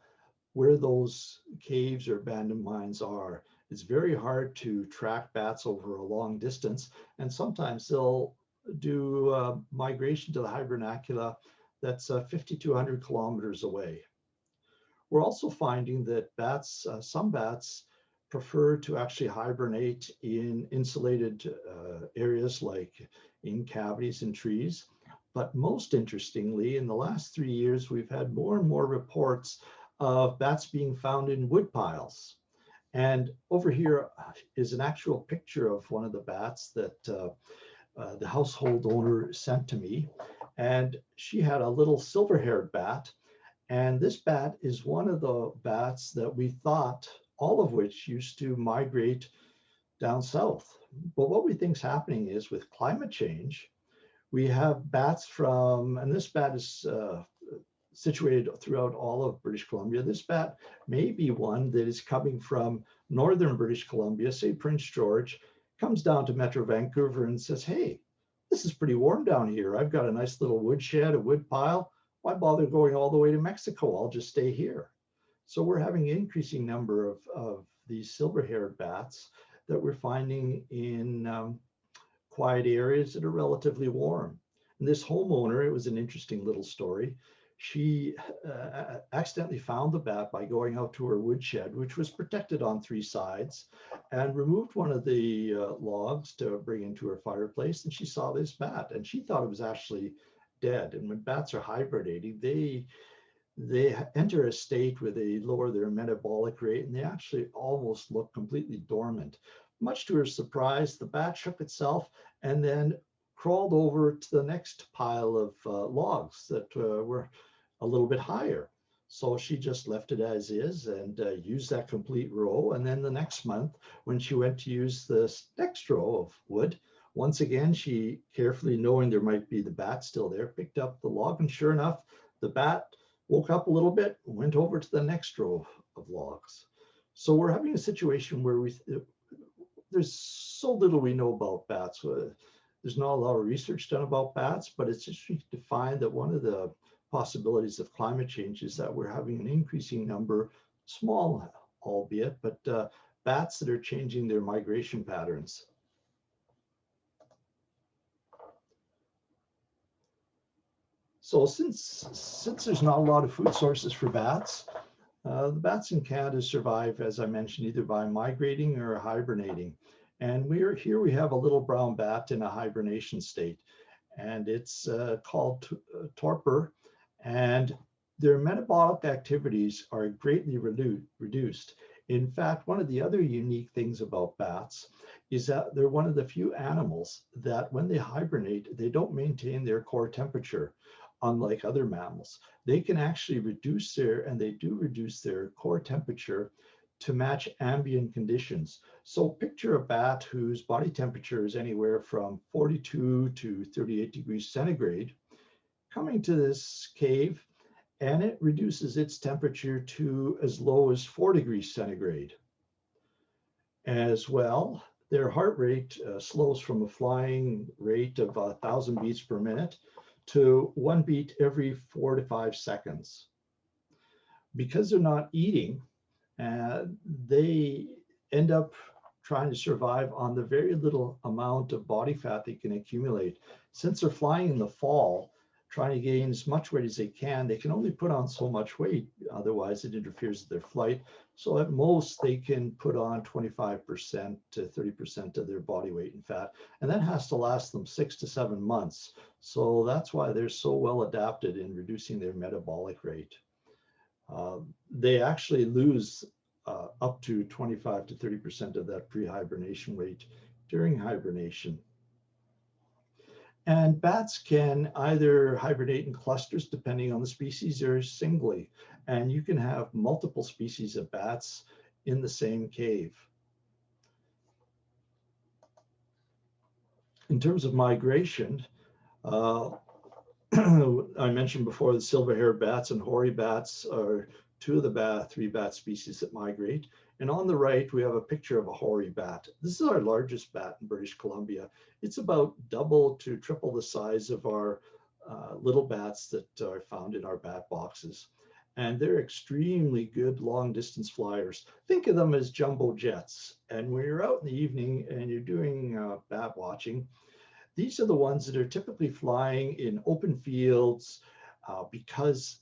where those caves or abandoned mines are. It's very hard to track bats over a long distance, and sometimes they'll do migration to the hibernacula that's 50 to 100 kilometers away. We're also finding that bats, some bats, prefer to actually hibernate in insulated areas like in cavities in trees. But most interestingly, in the last 3 years, we've had more and more reports of bats being found in wood piles. And over here is an actual picture of one of the bats that the household owner sent to me. And she had a little silver-haired bat. And this bat is one of the bats that we thought, all of which used to migrate down south. But what we think is happening is with climate change, we have bats from, and this bat is situated throughout all of British Columbia. This bat may be one that is coming from northern British Columbia, say Prince George, comes down to Metro Vancouver and says, hey, this is pretty warm down here. I've got a nice little woodshed, a wood pile. Why bother going all the way to Mexico? I'll just stay here. So we're having an increasing number of these silver-haired bats that we're finding in quiet areas that are relatively warm. And this homeowner, it was an interesting little story. She accidentally found the bat by going out to her woodshed, which was protected on 3 sides, and removed one of the logs to bring into her fireplace. And she saw this bat, and she thought it was actually dead. And when bats are hibernating, they enter a state where they lower their metabolic rate, and they actually almost look completely dormant. Much to her surprise, the bat shook itself and then crawled over to the next pile of logs that were a little bit higher. So she just left it as is and used that complete row. And then the next month, when she went to use this next row of wood, once again, she carefully, knowing there might be the bat still there, picked up the log, and sure enough, the bat woke up a little bit, went over to the next row of logs. So we're having a situation where there's so little we know about bats. There's not a lot of research done about bats, but it's interesting to find that one of the possibilities of climate change is that we're having an increasing number, small albeit, but bats that are changing their migration patterns. So since there's not a lot of food sources for bats, the bats in Canada survive, as I mentioned, either by migrating or hibernating. And here we have a little brown bat in a hibernation state, and it's called torpor, and their metabolic activities are greatly reduced. In fact, one of the other unique things about bats is that they're one of the few animals that when they hibernate, they don't maintain their core temperature. Unlike other mammals, they can actually reduce they do reduce their core temperature to match ambient conditions. So picture a bat whose body temperature is anywhere from 42 to 38 degrees centigrade, coming to this cave, and it reduces its temperature to as low as 4 degrees centigrade. As well, their heart rate slows from a flying rate of 1,000 beats per minute to 1 beat every 4 to 5 seconds. Because they're not eating, they end up trying to survive on the very little amount of body fat they can accumulate. Since they're flying in the fall, trying to gain as much weight as they can only put on so much weight, otherwise it interferes with their flight. So at most they can put on 25% to 30% of their body weight in fat, and that has to last them 6 to 7 months. So that's why they're so well adapted in reducing their metabolic rate. They actually lose up to 25 to 30% of that pre-hibernation weight during hibernation. And bats can either hibernate in clusters, depending on the species, or singly. And you can have multiple species of bats in the same cave. In terms of migration, I mentioned before the silver-haired bats and hoary bats are two of the three bat species that migrate. And on the right, we have a picture of a hoary bat. This is our largest bat in British Columbia. It's about double to triple the size of our little bats that are found in our bat boxes. And they're extremely good long distance flyers. Think of them as jumbo jets. And when you're out in the evening and you're doing bat watching, these are the ones that are typically flying in open fields because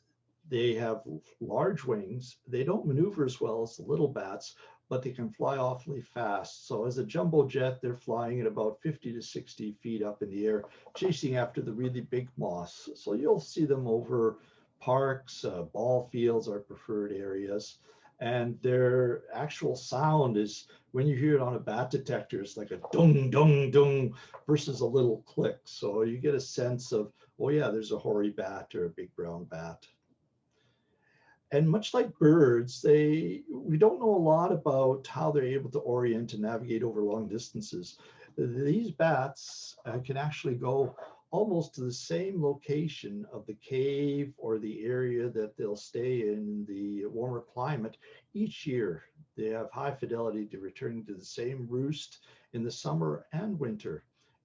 they have large wings. They don't maneuver as well as the little bats, but they can fly awfully fast. So as a jumbo jet, they're flying at about 50 to 60 feet up in the air, chasing after the really big moths. So you'll see them over parks, ball fields are preferred areas. And their actual sound is, when you hear it on a bat detector, it's like a dung, dung, dung versus a little click. So you get a sense of, oh yeah, there's a hoary bat or a big brown bat. And much like birds, we don't know a lot about how they're able to orient and navigate over long distances. These bats can actually go almost to the same location of the cave or the area that they'll stay in the warmer climate each year. They have high fidelity to returning to the same roost in the summer and winter.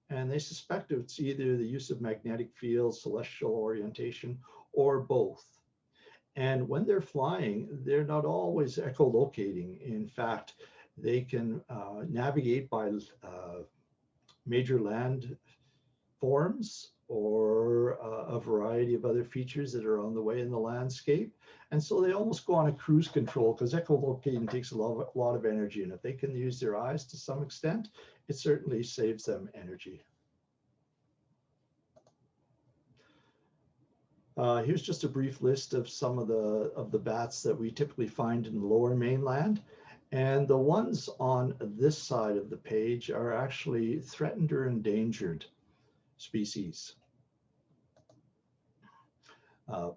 And they suspect it's either the use of magnetic fields, celestial orientation, or both. And when they're flying, they're not always echolocating. In fact, they can navigate by major land forms or a variety of other features that are on the way in the landscape. And so they almost go on a cruise control because echolocating takes a lot of energy. And if they can use their eyes to some extent, it certainly saves them energy. Here's just a brief list of some of the bats that we typically find in the lower mainland. And the ones on this side of the page are actually threatened or endangered species.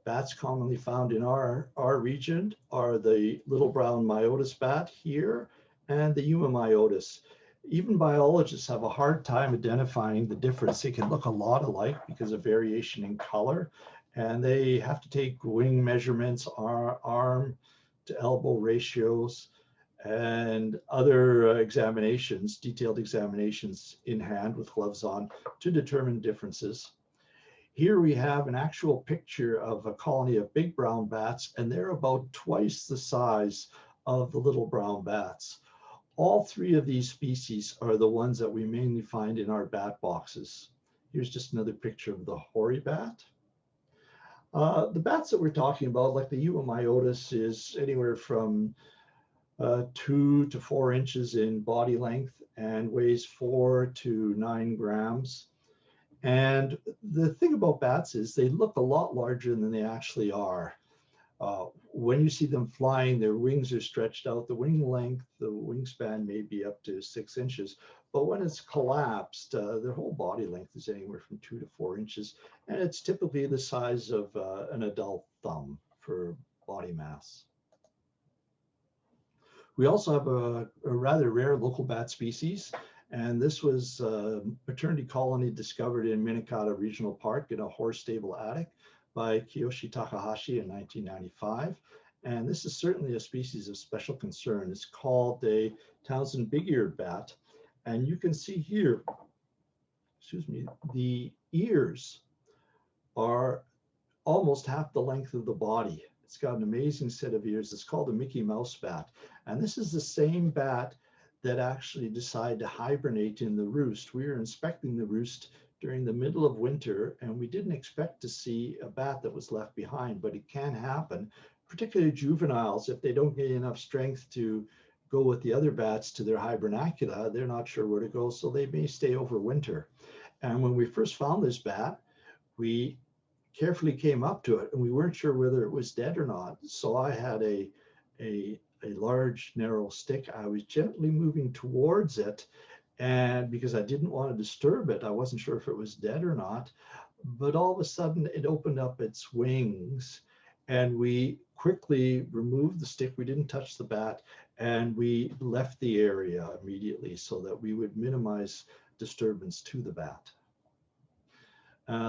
Bats commonly found in our region are the little brown myotis bat here and the Yuma myotis. Even biologists have a hard time identifying the difference. They can look a lot alike because of variation in color, and they have to take wing measurements, arm to elbow ratios, and other examinations, detailed examinations in hand with gloves on to determine differences. Here we have an actual picture of a colony of big brown bats, and they're about twice the size of the little brown bats. All three of these species are the ones that we mainly find in our bat boxes. Here's just another picture of the hoary bat. The bats that we're talking about, like the Yuma myotis, is anywhere from 2 to 4 inches in body length and weighs 4 to 9 grams. And the thing about bats is they look a lot larger than they actually are. When you see them flying, their wings are stretched out. The wing length, the wingspan may be up to 6 inches, but when it's collapsed, their whole body length is anywhere from 2 to 4 inches. And it's typically the size of an adult thumb for body mass. We also have a rather rare local bat species, and this was Maternity Colony discovered in Minakata Regional Park in a horse stable attic by Kiyoshi Takahashi in 1995. And this is certainly a species of special concern. It's called a Townsend big-eared bat. And you can see here, excuse me, the ears are almost half the length of the body. It's got an amazing set of ears. It's called a Mickey Mouse bat. And this is the same bat that actually decided to hibernate in the roost. We were inspecting the roost during the middle of winter, and we didn't expect to see a bat that was left behind, but it can happen, particularly juveniles. If they don't get enough strength to go with the other bats to their hibernacula, they're not sure where to go, so they may stay over winter. And when we first found this bat, we carefully came up to it, and we weren't sure whether it was dead or not. So I had a large narrow stick. I was gently moving towards it, and because I didn't want to disturb it, I wasn't sure if it was dead or not. But all of a sudden it opened up its wings, and we quickly removed the stick. We didn't touch the bat, and we left the area immediately so that we would minimize disturbance to the bat.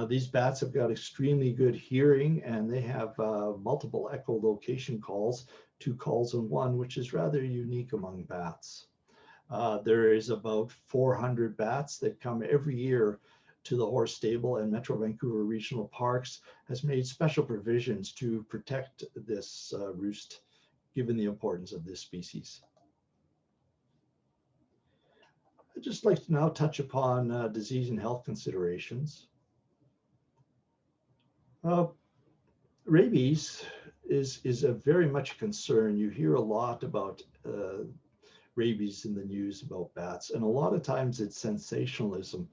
These bats have got extremely good hearing, and they have multiple echolocation calls, 2 calls in one, which is rather unique among bats. There is about 400 bats that come every year to the horse stable, and Metro Vancouver Regional Parks has made special provisions to protect this roost, given the importance of this species. I'd just like to now touch upon disease and health considerations. Rabies is a very much a concern. You hear a lot about rabies in the news about bats, and a lot of times it's sensationalism.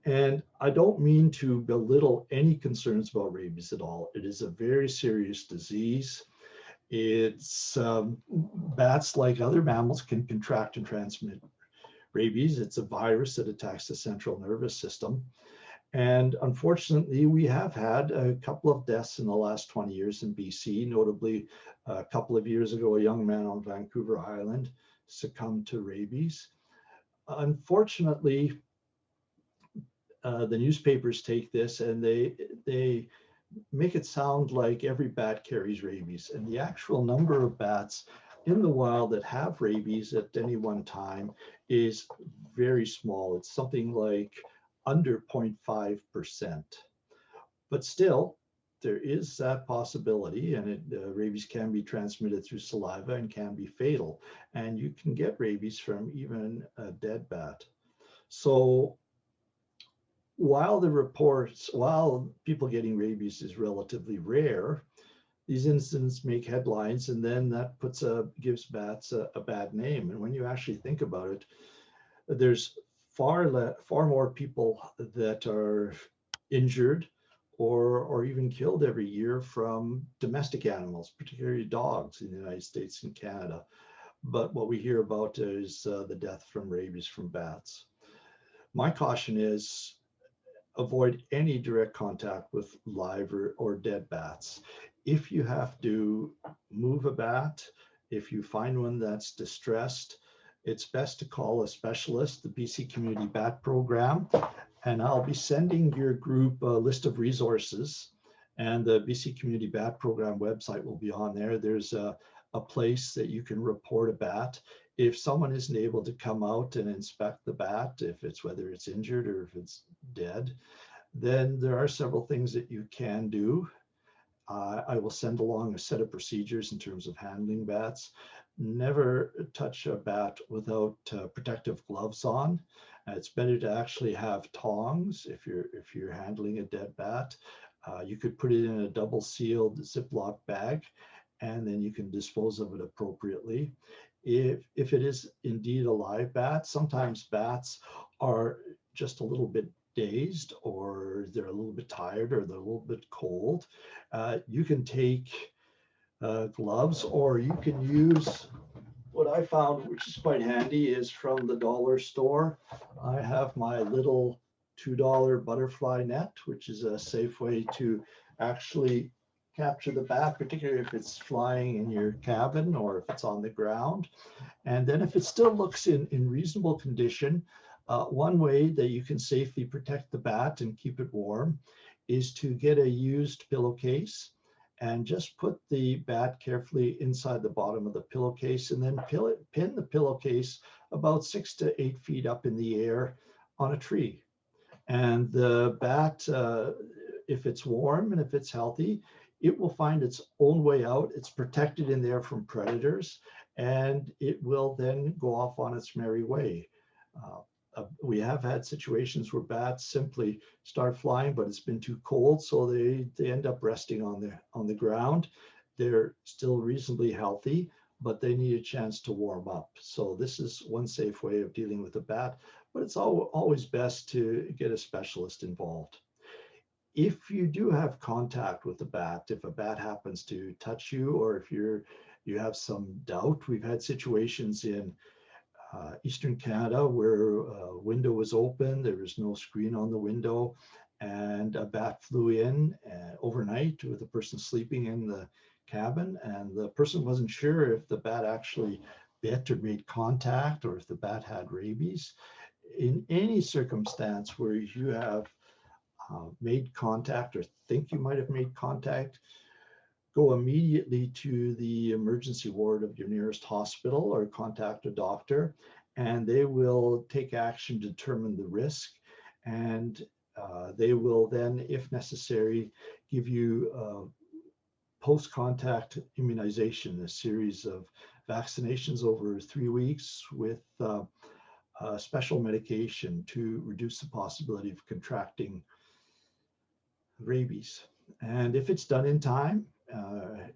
And I don't mean to belittle any concerns about rabies at all. It is a very serious disease. It's bats, like other mammals, can contract and transmit rabies. It's a virus that attacks the central nervous system. And unfortunately, we have had a couple of deaths in the last 20 years in BC. Notably, a couple of years ago, a young man on Vancouver Island succumbed to rabies. Unfortunately, the newspapers take this and they make it sound like every bat carries rabies. And the actual number of bats in the wild that have rabies at any one time is very small. It's something like under 0.5%. But still, there is that possibility, and rabies can be transmitted through saliva and can be fatal. And you can get rabies from even a dead bat. So while people getting rabies is relatively rare, these incidents make headlines, and then that gives bats a bad name. And when you actually think about it, there's far more people that are injured or even killed every year from domestic animals, particularly dogs in the United States and Canada. But what we hear about is the death from rabies from bats. My caution is avoid any direct contact with live or dead bats. If you have to move a bat, if you find one that's distressed, it's best to call a specialist, the BC Community Bat Program, and I'll be sending your group a list of resources, and the BC Community Bat Program website will be on there. There's a place that you can report a bat. If someone isn't able to come out and inspect the bat, whether it's injured or if it's dead, then there are several things that you can do. I will send along a set of procedures in terms of handling bats. Never touch a bat without protective gloves on. It's better to actually have tongs if you're handling a dead bat. You could put it in a double sealed Ziploc bag, and then you can dispose of it appropriately. If it is indeed a live bat, sometimes bats are just a little bit dazed, or they're a little bit tired, or they're a little bit cold. You can take gloves, or you can use what I found, which is quite handy, is from the dollar store. I have my little $2 butterfly net, which is a safe way to actually capture the bat, particularly if it's flying in your cabin or if it's on the ground. And then if it still looks in reasonable condition, one way that you can safely protect the bat and keep it warm is to get a used pillowcase and just put the bat carefully inside the bottom of the pillowcase, and then pin the pillowcase about 6 to 8 feet up in the air on a tree. And the bat, if it's warm and if it's healthy, it will find its own way out. It's protected in there from predators, and it will then go off on its merry way. We have had situations where bats simply start flying, but it's been too cold, so they end up resting on the ground. They're still reasonably healthy, but they need a chance to warm up. So this is one safe way of dealing with a bat, but it's always best to get a specialist involved. If you do have contact with the bat, if a bat happens to touch you, or if you have some doubt, we've had situations in Eastern Canada where a window was open, there was no screen on the window, and a bat flew in overnight with a person sleeping in the cabin, and the person wasn't sure if the bat actually bit or made contact, or if the bat had rabies. In any circumstance where you have made contact or think you might have made contact, go immediately to the emergency ward of your nearest hospital or contact a doctor, and they will take action to determine the risk. And they will then, if necessary, give you post-contact immunization, a series of vaccinations over 3 weeks with special medication to reduce the possibility of contracting rabies. And if it's done in time,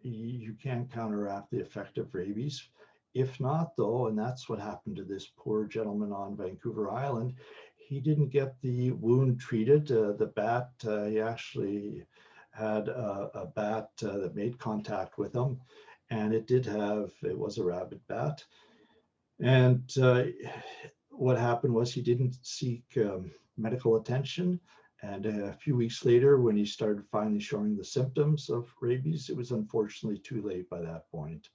you can counteract the effect of rabies. If not, though, and that's what happened to this poor gentleman on Vancouver Island, he didn't get the wound treated. The bat, he actually had a bat that made contact with him, and it was a rabid bat. And what happened was he didn't seek medical attention. And a few weeks later, when he started finally showing the symptoms of rabies, it was unfortunately too late by that point.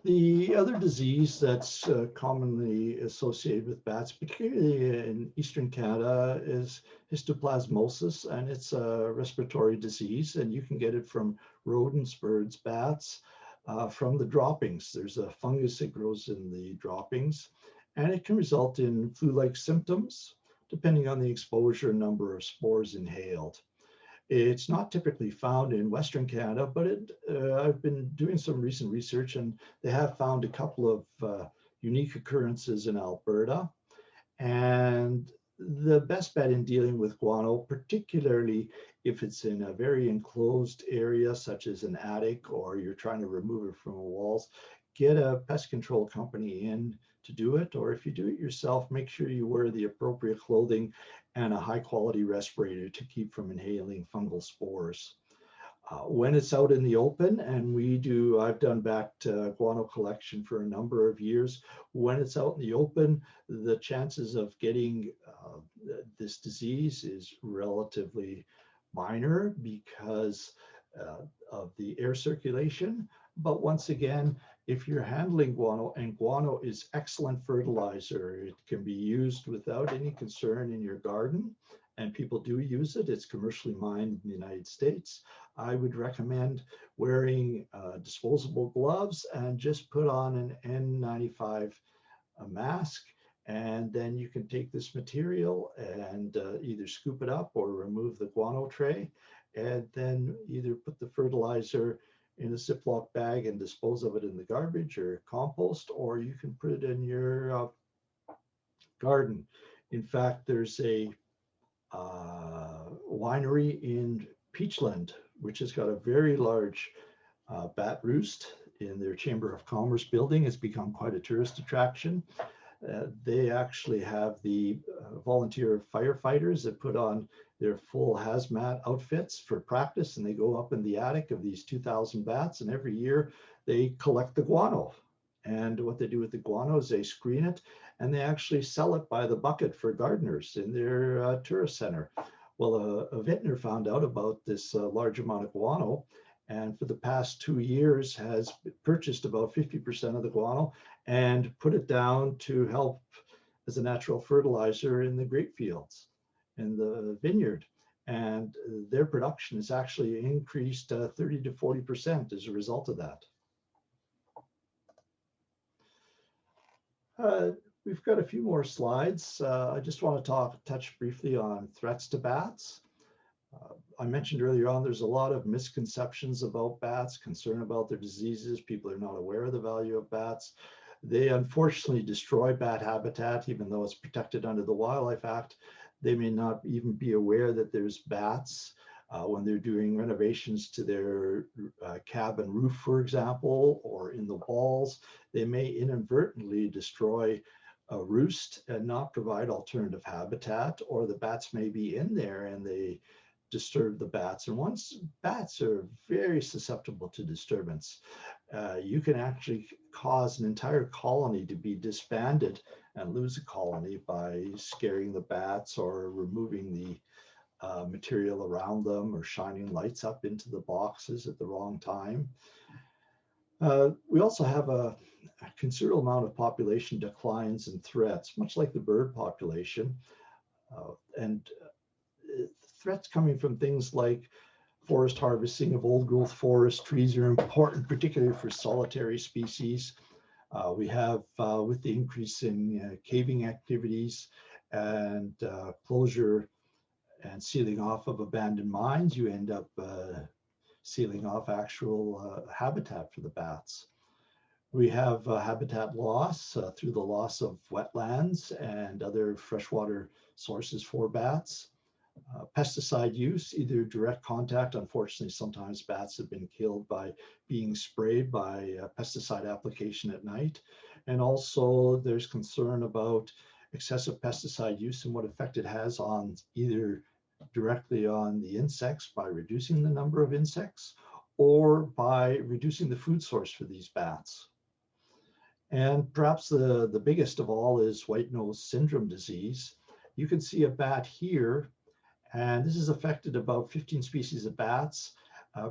The other disease that's commonly associated with bats, particularly in Eastern Canada, is histoplasmosis, and it's a respiratory disease, and you can get it from rodents, birds, bats, from the droppings. There's a fungus that grows in the droppings, and it can result in flu-like symptoms, depending on the exposure and number of spores inhaled. It's not typically found in Western Canada, but I've been doing some recent research, and they have found a couple of unique occurrences in Alberta. And the best bet in dealing with guano, particularly if it's in a very enclosed area, such as an attic, or you're trying to remove it from the walls, get a pest control company in to do it. Or if you do it yourself, make sure you wear the appropriate clothing and a high quality respirator to keep from inhaling fungal spores. When it's out in the open, and I've done bat guano collection for a number of years. When it's out in the open, the chances of getting this disease is relatively minor because of the air circulation. But once again, if you're handling guano, and guano is excellent fertilizer, it can be used without any concern in your garden, and people do use it. It's commercially mined in the United States. I would recommend wearing disposable gloves and just put on an N95 mask. And then you can take this material and either scoop it up or remove the guano tray, and then either put the fertilizer in a Ziploc bag and dispose of it in the garbage or compost, or you can put it in your garden. In fact, there's a winery in Peachland, which has got a very large bat roost in their Chamber of Commerce building. It's become quite a tourist attraction. They actually have the volunteer firefighters that put on their full hazmat outfits for practice, and they go up in the attic of these 2,000 bats, and every year they collect the guano. And what they do with the guano is they screen it, and they actually sell it by the bucket for gardeners in their tourist center. Well, a vintner found out about this large amount of guano, and for the past 2 years has purchased about 50% of the guano and put it down to help as a natural fertilizer in the grape fields in the vineyard. And their production has actually increased 30 to 40% as a result of that. We've got a few more slides. I just want to touch briefly on threats to bats. I mentioned earlier on, there's a lot of misconceptions about bats, concern about their diseases. People are not aware of the value of bats. They unfortunately destroy bat habitat, even though it's protected under the Wildlife Act. They may not even be aware that there's bats when they're doing renovations to their cabin roof, for example, or in the walls. They may inadvertently destroy a roost and not provide alternative habitat, or the bats may be in there and they disturb the bats. And once bats are very susceptible to disturbance, you can actually cause an entire colony to be disbanded and lose a colony by scaring the bats or removing the material around them or shining lights up into the boxes at the wrong time. We also have a considerable amount of population declines and threats, much like the bird population. And threats coming from things like forest harvesting of old growth forest trees are important, particularly for solitary species. We have, with the increase in caving activities and closure and sealing off of abandoned mines, you end up sealing off actual habitat for the bats. We have habitat loss through the loss of wetlands and other freshwater sources for bats. Pesticide use, either direct contact. Unfortunately, sometimes bats have been killed by being sprayed by pesticide application at night. And also there's concern about excessive pesticide use and what effect it has on either directly on the insects by reducing the number of insects or by reducing the food source for these bats. And perhaps the biggest of all is white nose syndrome disease. You can see a bat here, and this has affected about 15 species of bats,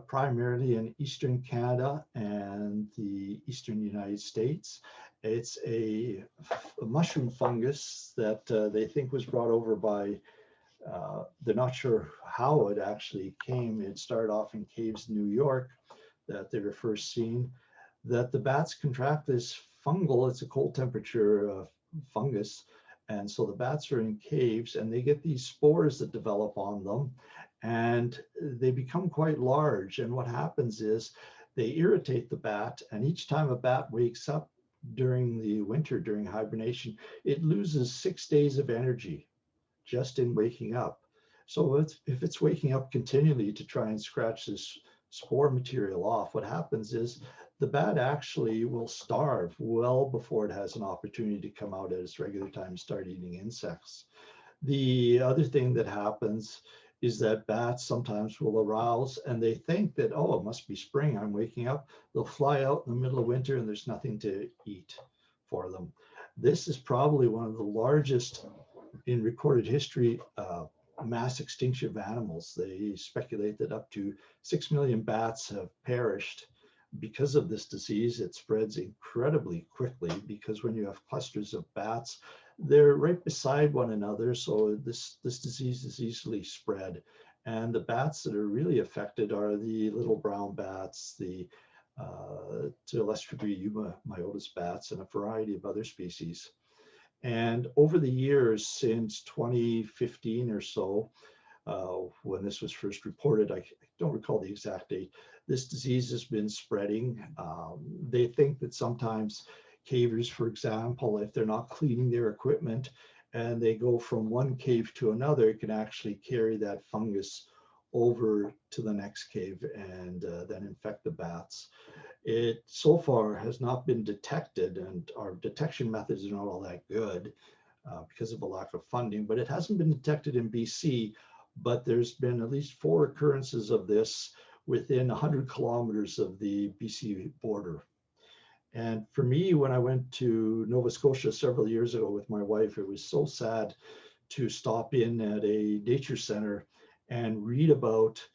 primarily in Eastern Canada and the Eastern United States. It's a mushroom fungus that they think was brought over by, they're not sure how it actually came. It started off in caves in New York that they were first seen, that the bats contract this fungal, it's a cold temperature fungus. And so the bats are in caves and they get these spores that develop on them and they become quite large. And what happens is they irritate the bat. And each time a bat wakes up during the winter, during hibernation, it loses 6 days of energy just in waking up. So if it's waking up continually to try and scratch this spore material off, what happens is the bat actually will starve well before it has an opportunity to come out at its regular time and start eating insects. The other thing that happens is that bats sometimes will arouse and they think that, oh, it must be spring, I'm waking up. They'll fly out in the middle of winter and there's nothing to eat for them. This is probably one of the largest in recorded history mass extinction of animals. They speculate that up to 6 million bats have perished because of this disease. It spreads incredibly quickly because when you have clusters of bats, they're right beside one another. So this disease is easily spread. And the bats that are really affected are the little brown bats, the to a lesser degree, Eumyotis bats, and a variety of other species. And over the years, since 2015 or so, when this was first reported, I don't recall the exact date, this disease has been spreading. They think that sometimes cavers, for example, if they're not cleaning their equipment and they go from one cave to another, it can actually carry that fungus over to the next cave and then infect the bats. It so far has not been detected, and our detection methods are not all that good because of a lack of funding, but it hasn't been detected in BC, but there's been at least 4 occurrences of this within 100 kilometers of the BC border. And for me, when I went to Nova Scotia several years ago with my wife, it was so sad to stop in at a nature center and read about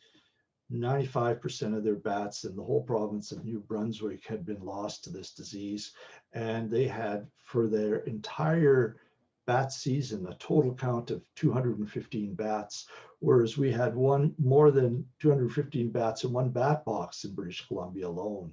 95% of their bats in the whole province of New Brunswick had been lost to this disease. And they had, for their entire bat season, a total count of 215 bats, whereas we had more than 215 bats in one bat box in British Columbia alone.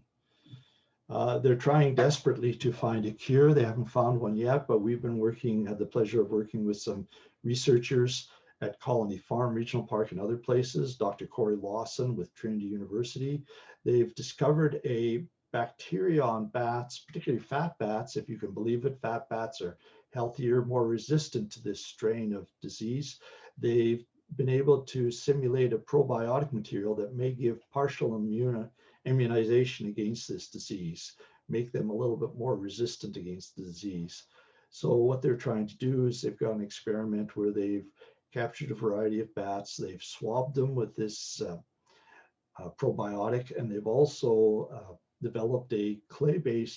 They're trying desperately to find a cure. They haven't found one yet, but we've been had the pleasure of working with some researchers at Colony Farm Regional Park and other places, Dr. Corey Lawson with Trinity University. They've discovered a bacteria on bats, particularly fat bats. If you can believe it, fat bats are healthier, more resistant to this strain of disease. They've been able to simulate a probiotic material that may give partial immunization against this disease, make them a little bit more resistant against the disease. So what they're trying to do is they've got an experiment where they've captured a variety of bats, they've swabbed them with this probiotic, and they've also developed a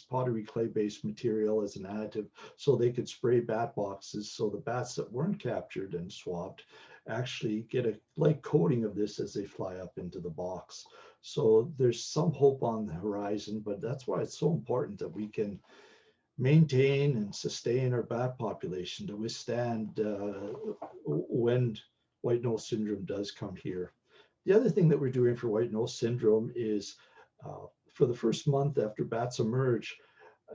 pottery clay-based material as an additive so they could spray bat boxes so the bats that weren't captured and swabbed actually get a light coating of this as they fly up into the box. So there's some hope on the horizon, but that's why it's so important that we can maintain and sustain our bat population to withstand when white nose syndrome does come here. The other thing that we're doing for white nose syndrome is for the first month after bats emerge,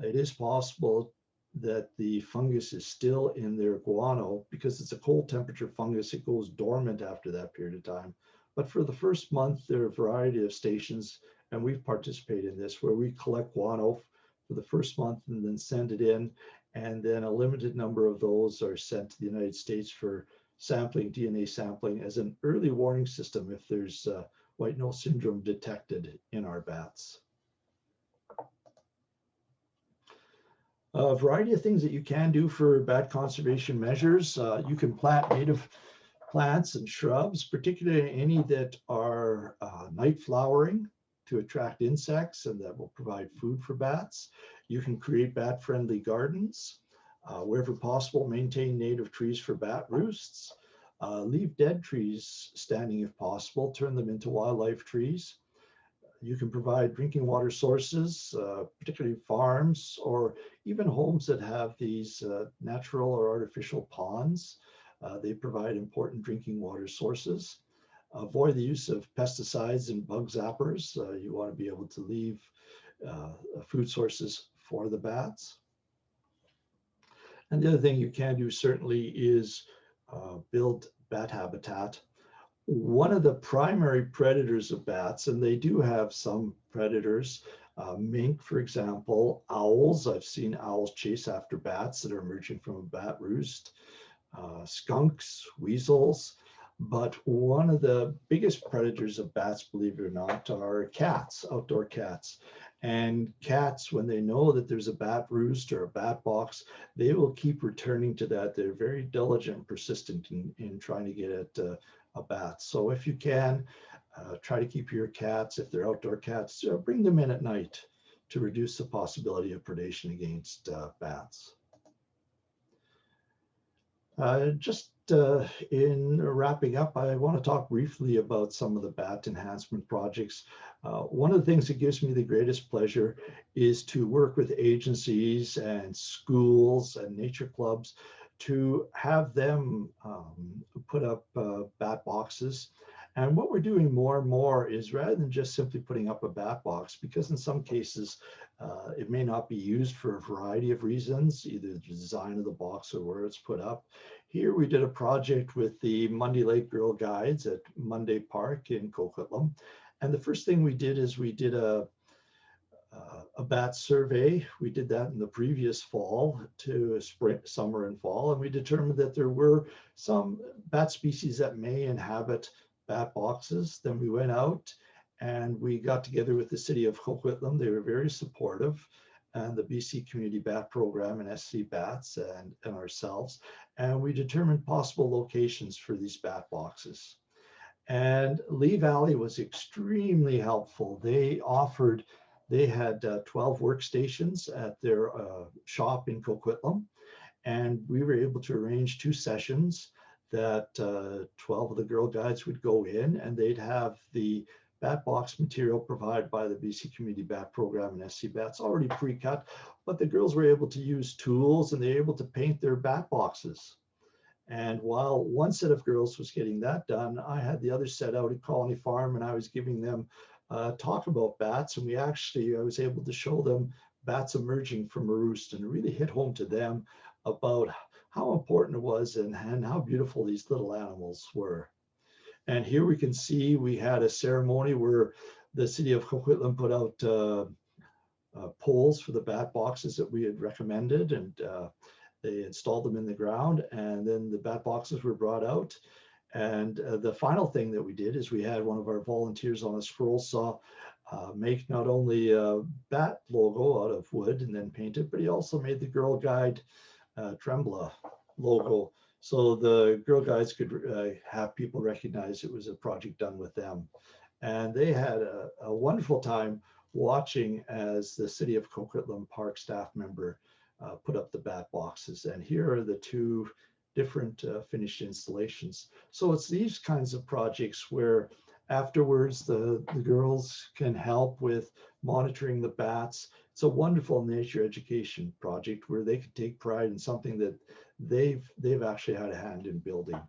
it is possible that the fungus is still in their guano because it's a cold temperature fungus. It goes dormant after that period of time. But for the first month, there are a variety of stations, and we've participated in this, where we collect guano for the first month and then send it in. And then a limited number of those are sent to the United States for sampling, DNA sampling, as an early warning system if there's white nose syndrome detected in our bats. A variety of things that you can do for bat conservation measures. You can plant native plants and shrubs, particularly any that are night flowering to attract insects and that will provide food for bats. You can create bat-friendly gardens. Wherever possible, maintain native trees for bat roosts. Leave dead trees standing if possible, turn them into wildlife trees. You can provide drinking water sources, particularly farms or even homes that have these natural or artificial ponds. They provide important drinking water sources. Avoid the use of pesticides and bug zappers. You want to be able to leave food sources for the bats. And the other thing you can do certainly is build bat habitat. One of the primary predators of bats, and they do have some predators, mink, for example, owls. I've seen owls chase after bats that are emerging from a bat roost, skunks, weasels. But one of the biggest predators of bats, believe it or not, are cats, outdoor cats. And cats, when they know that there's a bat roost or a bat box, they will keep returning to that. They're very diligent and persistent in trying to get at a bat. So if you can, try to keep your cats, if they're outdoor cats, bring them in at night to reduce the possibility of predation against bats. Just in wrapping up, I want to talk briefly about some of the bat enhancement projects. One of the things that gives me the greatest pleasure is to work with agencies and schools and nature clubs to have them put up bat boxes. And what we're doing more and more is, rather than just simply putting up a bat box, because in some cases it may not be used for a variety of reasons, either the design of the box or where it's put up. Here we did a project with the Mundy Lake Girl Guides at Monday Park in Coquitlam. And the first thing we did is we did a bat survey. We did that in the previous fall to spring, summer, and fall, and we determined that there were some bat species that may inhabit bat boxes. Then we went out and we got together with the city of Coquitlam. They were very supportive, and the BC Community Bat Program and SC Bats and ourselves, and we determined possible locations for these bat boxes. And Lee Valley was extremely helpful. They had 12 workstations at their shop in Coquitlam, and we were able to arrange 2 sessions that 12 of the Girl Guides would go in, and they'd have the bat box material provided by the BC Community Bat Program and SC Bats already pre-cut, but the girls were able to use tools and they were able to paint their bat boxes. And while one set of girls was getting that done, I had the other set out at Colony Farm, and I was giving them talk about bats, and I was able to show them bats emerging from a roost, and it really hit home to them about how important it was and how beautiful these little animals were. And here we can see we had a ceremony where the city of Coquitlam put out poles for the bat boxes that we had recommended, and they installed them in the ground, and then the bat boxes were brought out. And the final thing that we did is we had one of our volunteers on a scroll saw make not only a bat logo out of wood and then paint it, but he also made the Girl Guide Trembla logo. So the Girl Guides could have people recognize it was a project done with them. And they had a wonderful time watching as the City of Coquitlam Park staff member put up the bat boxes. And here are the 2 different finished installations. So it's these kinds of projects where Afterwards, the girls can help with monitoring the bats. It's a wonderful nature education project where they can take pride in something that they've actually had a hand in building.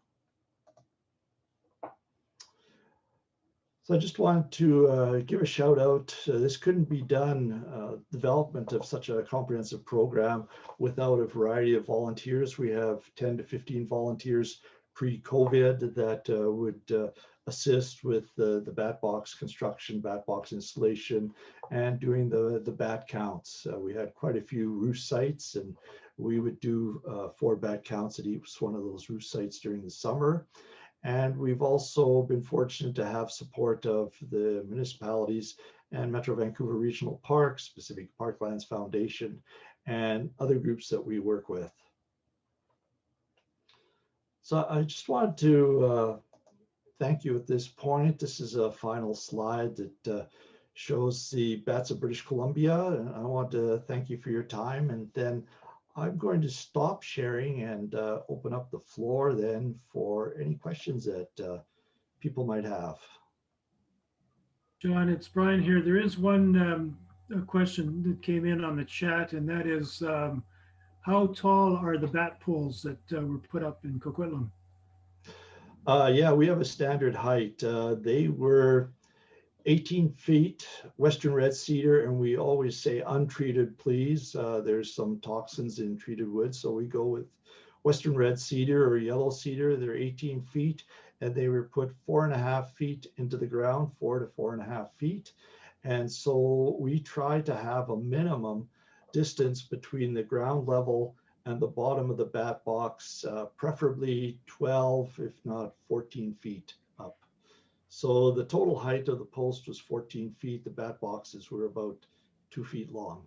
So I just wanted to give a shout out. This couldn't be done, development of such a comprehensive program without a variety of volunteers. We have 10 to 15 volunteers pre-COVID that would assist with the bat box construction, bat box installation, and doing the bat counts. We had quite a few roost sites, and we would do 4 bat counts at each one of those roost sites during the summer. And we've also been fortunate to have support of the municipalities and Metro Vancouver Regional Parks, Pacific Parklands Foundation, and other groups that we work with. So I just wanted to thank you at this point. This is a final slide that shows the bats of British Columbia. And I want to thank you for your time. And then I'm going to stop sharing and open up the floor then for any questions that people might have. John, it's Brian here. There is one question that came in on the chat, and that is, how tall are the bat poles that were put up in Coquitlam? Yeah, we have a standard height. They were 18 feet, Western red cedar, and we always say untreated, please. There's some toxins in treated wood, so we go with Western red cedar or yellow cedar. They're 18 feet, and they were put 4.5 feet into the ground, 4 to 4.5 feet. And so we try to have a minimum distance between the ground level and the bottom of the bat box, preferably 12, if not 14 feet up. So the total height of the post was 14 feet. The bat boxes were about 2 feet long.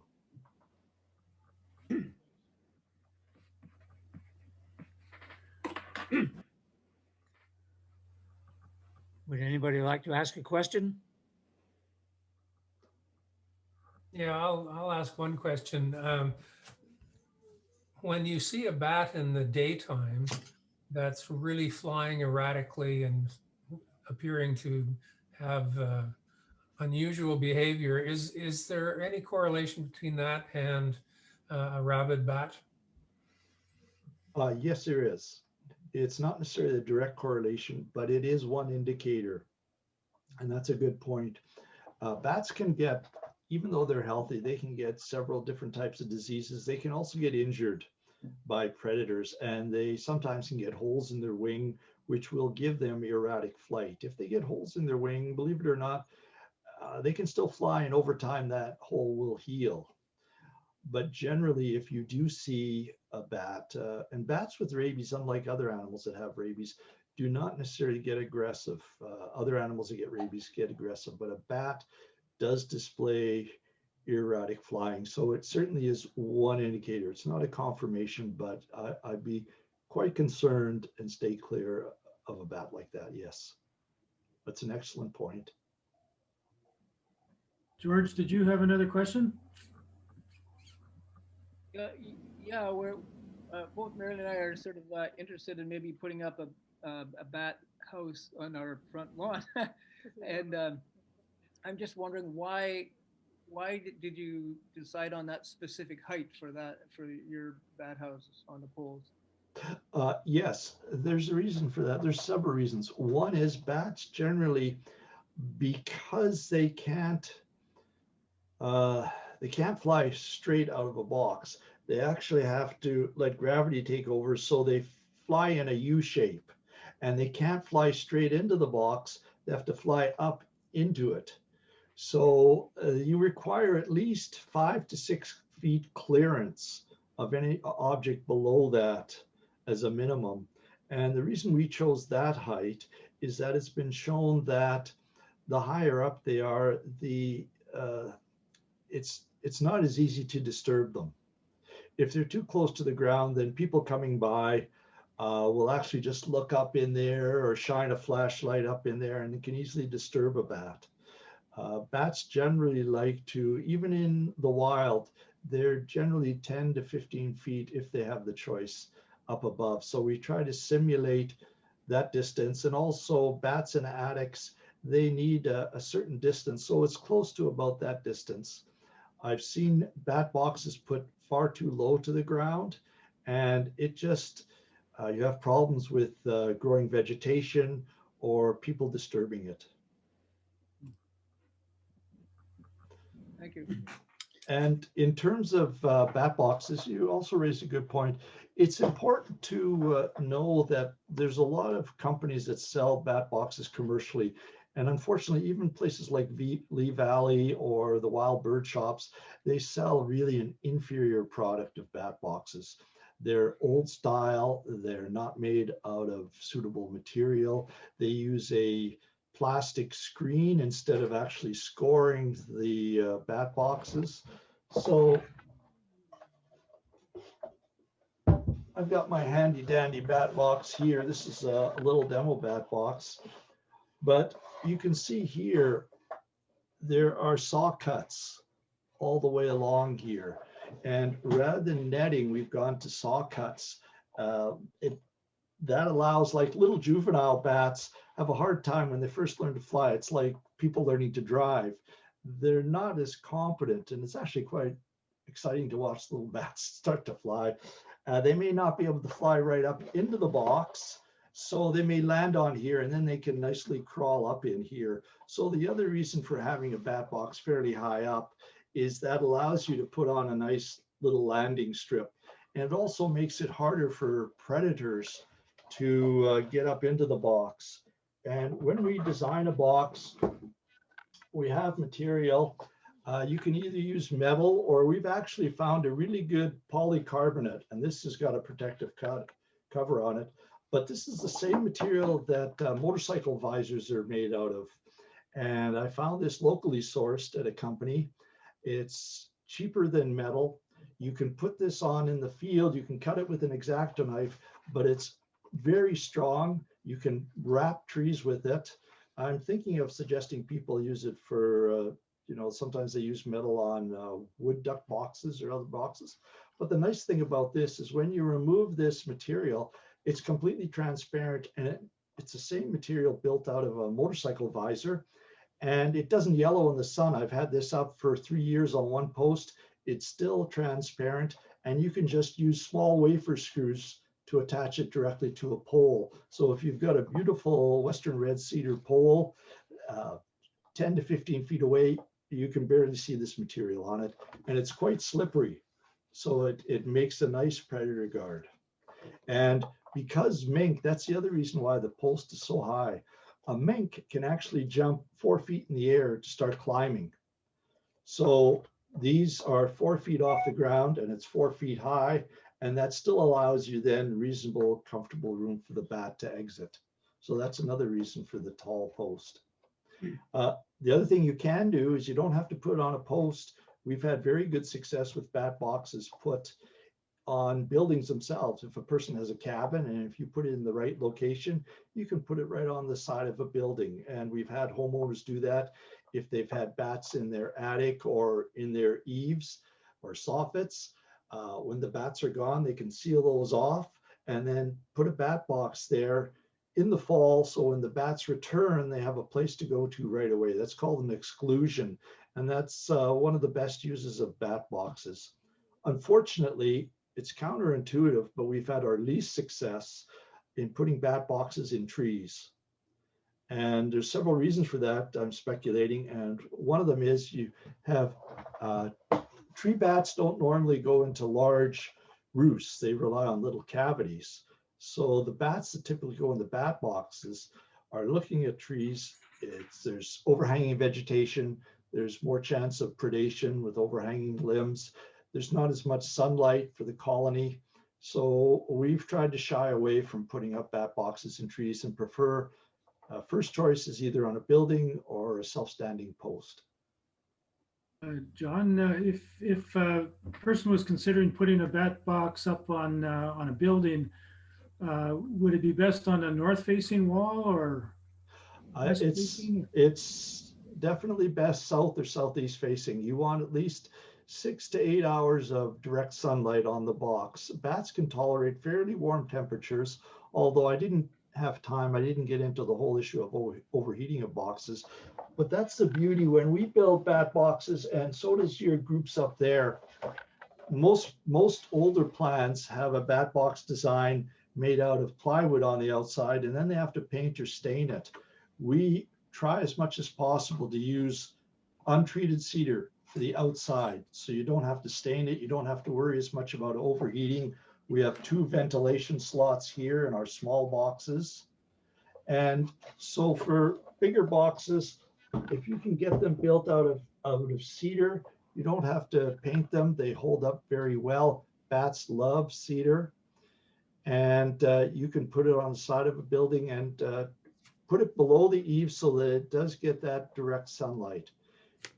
Would anybody like to ask a question? Yeah, I'll ask one question. When you see a bat in the daytime that's really flying erratically and appearing to have unusual behavior, is there any correlation between that and a rabid bat? Yes, there is. It's not necessarily a direct correlation, but it is one indicator. And that's a good point. Bats can get, even though they're healthy, they can get several different types of diseases. They can also get injured by predators, and they sometimes can get holes in their wing, which will give them erratic flight. If they get holes in their wing, believe it or not, they can still fly, and over time that hole will heal. But generally, if you do see a bat, and bats with rabies, unlike other animals that have rabies, do not necessarily get aggressive. Other animals that get rabies get aggressive, but a bat does display erratic flying. So it certainly is one indicator. It's not a confirmation, but I'd be quite concerned and stay clear of a bat like that. Yes, that's an excellent point. George, did you have another question? Yeah, we're both Marilyn and I are sort of interested in maybe putting up a bat house on our front lawn, and I'm just wondering why did you decide on that specific height for your bat house on the poles? Yes, there's a reason for that. There's several reasons. One is bats generally, because they can't fly straight out of a box. They actually have to let gravity take over, so they fly in a U shape, and they can't fly straight into the box. They have to fly up into it. So you require at least 5 to 6 feet clearance of any object below that as a minimum. And the reason we chose that height is that it's been shown that the higher up they are, it's not as easy to disturb them. If they're too close to the ground, then people coming by will actually just look up in there or shine a flashlight up in there, and it can easily disturb a bat. Bats generally like to, even in the wild, they're generally 10 to 15 feet if they have the choice up above. So we try to simulate that distance. And also bats in attics they need a certain distance. So it's close to about that distance. I've seen bat boxes put far too low to the ground, and it just, you have problems with growing vegetation or people disturbing it. Thank you. And in terms of bat boxes, you also raised a good point. It's important to know that there's a lot of companies that sell bat boxes commercially. And unfortunately, even places like Lee Valley or the wild bird shops, they sell really an inferior product of bat boxes. They're old style, they're not made out of suitable material. They use a plastic screen instead of actually scoring the bat boxes. So I've got my handy dandy bat box here. This is a little demo bat box, but you can see here, there are saw cuts all the way along here. And rather than netting, we've gone to saw cuts. That allows, like, little juvenile bats have a hard time when they first learn to fly. It's like people learning to drive. They're not as competent, and it's actually quite exciting to watch little bats start to fly. They may not be able to fly right up into the box, so they may land on here and then they can nicely crawl up in here. So the other reason for having a bat box fairly high up is that allows you to put on a nice little landing strip. And it also makes it harder for predators to get up into the box. And when we design a box, we have material. You can either use metal, or we've actually found a really good polycarbonate, and this has got a protective cover on it. But this is the same material that motorcycle visors are made out of. And I found this locally sourced at a company. It's cheaper than metal. You can put this on in the field. You can cut it with an X-Acto knife, but it's very strong. You can wrap trees with it. I'm thinking of suggesting people use it for, sometimes they use metal on wood duck boxes or other boxes. But the nice thing about this is when you remove this material, it's completely transparent, and it's the same material built out of a motorcycle visor, and it doesn't yellow in the sun. I've had this up for 3 years on one post. It's still transparent, and you can just use small wafer screws to attach it directly to a pole. So if you've got a beautiful Western red cedar pole, 10 to 15 feet away, you can barely see this material on it, and it's quite slippery. So it makes a nice predator guard. And because mink, that's the other reason why the post is so high. A mink can actually jump 4 feet in the air to start climbing. So these are 4 feet off the ground, and it's 4 feet high. And that still allows you then reasonable, comfortable room for the bat to exit. So that's another reason for the tall post. The other thing you can do is you don't have to put it on a post. We've had very good success with bat boxes put on buildings themselves. If a person has a cabin, and if you put it in the right location, you can put it right on the side of a building. And we've had homeowners do that if they've had bats in their attic or in their eaves or soffits. When the bats are gone, they can seal those off and then put a bat box there in the fall. So when the bats return, they have a place to go to right away. That's called an exclusion. And that's one of the best uses of bat boxes. Unfortunately, it's counterintuitive, but we've had our least success in putting bat boxes in trees. And there's several reasons for that, I'm speculating. And one of them is you have tree bats don't normally go into large roosts. They rely on little cavities. So the bats that typically go in the bat boxes are looking at trees. There's overhanging vegetation. There's more chance of predation with overhanging limbs. There's not as much sunlight for the colony. So we've tried to shy away from putting up bat boxes in trees and prefer first choice is either on a building or a self-standing post. John, if a person was considering putting a bat box up on a building, would it be best on a north-facing wall or it's definitely best south or southeast facing. You want at least 6 to 8 hours of direct sunlight on the box. Bats can tolerate fairly warm temperatures, although I didn't have time. I didn't get into the whole issue of overheating of boxes, but that's the beauty when we build bat boxes, and so does your groups up there. Most older plants have a bat box design made out of plywood on the outside, and then they have to paint or stain it. We try as much as possible to use untreated cedar for the outside, so you don't have to stain it. You don't have to worry as much about overheating. We have 2 ventilation slots here in our small boxes. And so for bigger boxes, if you can get them built out of cedar, you don't have to paint them. They hold up very well. Bats love cedar. And you can put it on the side of a building and put it below the eaves so that it does get that direct sunlight.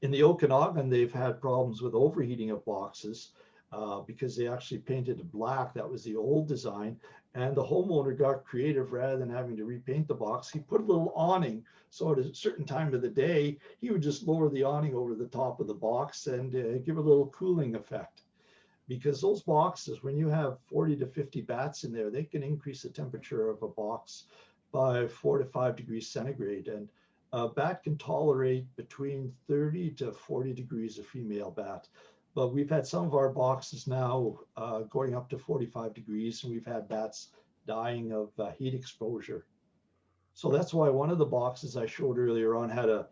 In the Okanagan, they've had problems with overheating of boxes because they actually painted it black. That was the old design. And the homeowner got creative. Rather than having to repaint the box, he put a little awning. So at a certain time of the day, he would just lower the awning over the top of the box and give a little cooling effect. Because those boxes, when you have 40 to 50 bats in there, they can increase the temperature of a box by 4 to 5 degrees centigrade. And a bat can tolerate between 30 to 40 degrees, a female bat. But we've had some of our boxes now going up to 45 degrees, and we've had bats dying of heat exposure. So that's why one of the boxes I showed earlier on had a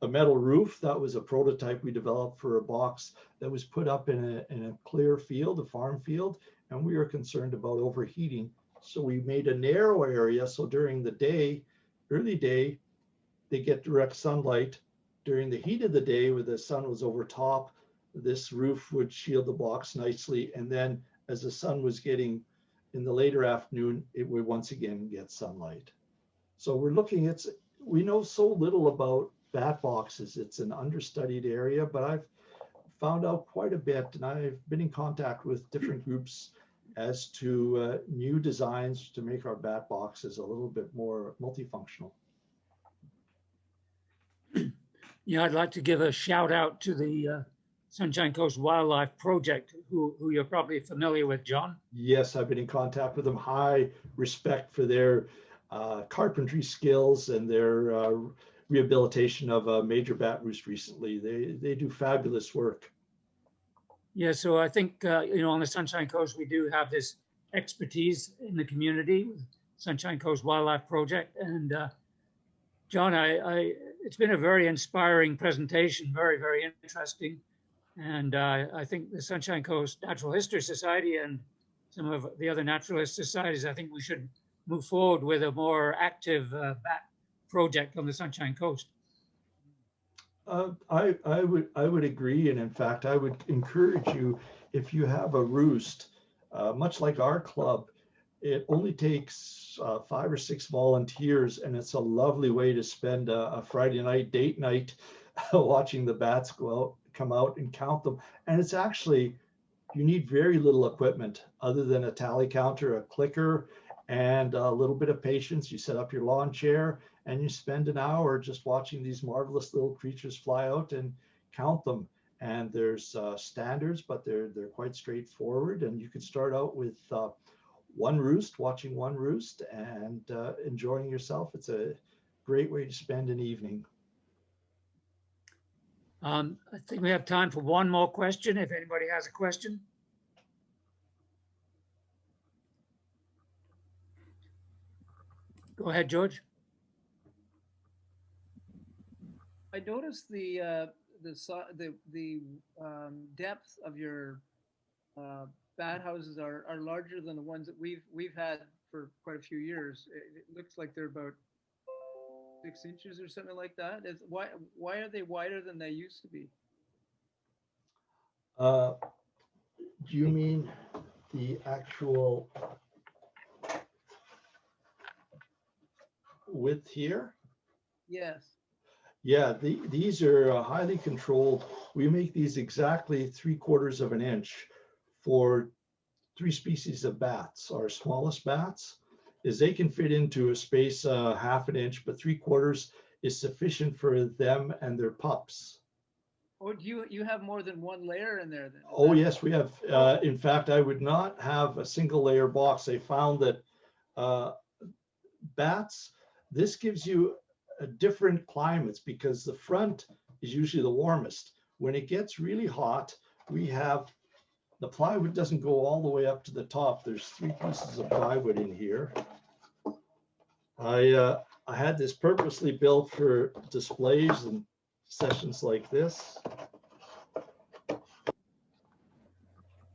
metal roof. That was a prototype we developed for a box that was put up in a clear field, a farm field, and we were concerned about overheating. So we made a narrow area, so during the day, early day, they get direct sunlight. During the heat of the day, where the sun was over top, this roof would shield the box nicely. And then as the sun was getting in the later afternoon, it would once again get sunlight. So we're looking at, we know so little about bat boxes. It's an understudied area, but I've found out quite a bit, and I've been in contact with different groups as to new designs to make our bat boxes a little bit more multifunctional. Yeah, I'd like to give a shout out to the Sunshine Coast Wildlife Project, who you're probably familiar with, John. Yes, I've been in contact with them. High respect for their carpentry skills and their rehabilitation of a major bat roost recently. They do fabulous work. Yeah, so I think, on the Sunshine Coast, we do have this expertise in the community with Sunshine Coast Wildlife Project. And John, it's been a very inspiring presentation, very, very interesting. And I think the Sunshine Coast Natural History Society and some of the other naturalist societies, I think we should move forward with a more active bat project on the Sunshine Coast. I would agree, and in fact, I would encourage you, if you have a roost, much like our club, it only takes 5 or 6 volunteers, and it's a lovely way to spend a Friday night date night watching the bats come out and count them. And it's actually, you need very little equipment other than a tally counter, a clicker, and a little bit of patience. You set up your lawn chair and you spend an hour just watching these marvelous little creatures fly out and count them. And there's standards, but they're quite straightforward. And you can start out with one roost, watching one roost and enjoying yourself. It's a great way to spend an evening. I think we have time for one more question, if anybody has a question. Go ahead, George. I noticed the depth of your bat houses are larger than the ones that we've had for quite a few years. It looks like they're about 6 inches or something like that. Why are they wider than they used to be? Do you mean the actual width here? Yes. Yeah, these are highly controlled. We make these exactly 3/4 of an inch for 3 species of bats. Our smallest bats is they can fit into a space 1/2 an inch, but 3/4 is sufficient for them and their pups. Oh, do you have more than one layer in there then? Oh yes, we have. In fact, I would not have a single layer box. They found that bats, this gives you different climates because the front is usually the warmest. When it gets really hot, we have, the plywood doesn't go all the way up to the top. There's 3 pieces of plywood in here. I had this purposely built for displays and sessions like this.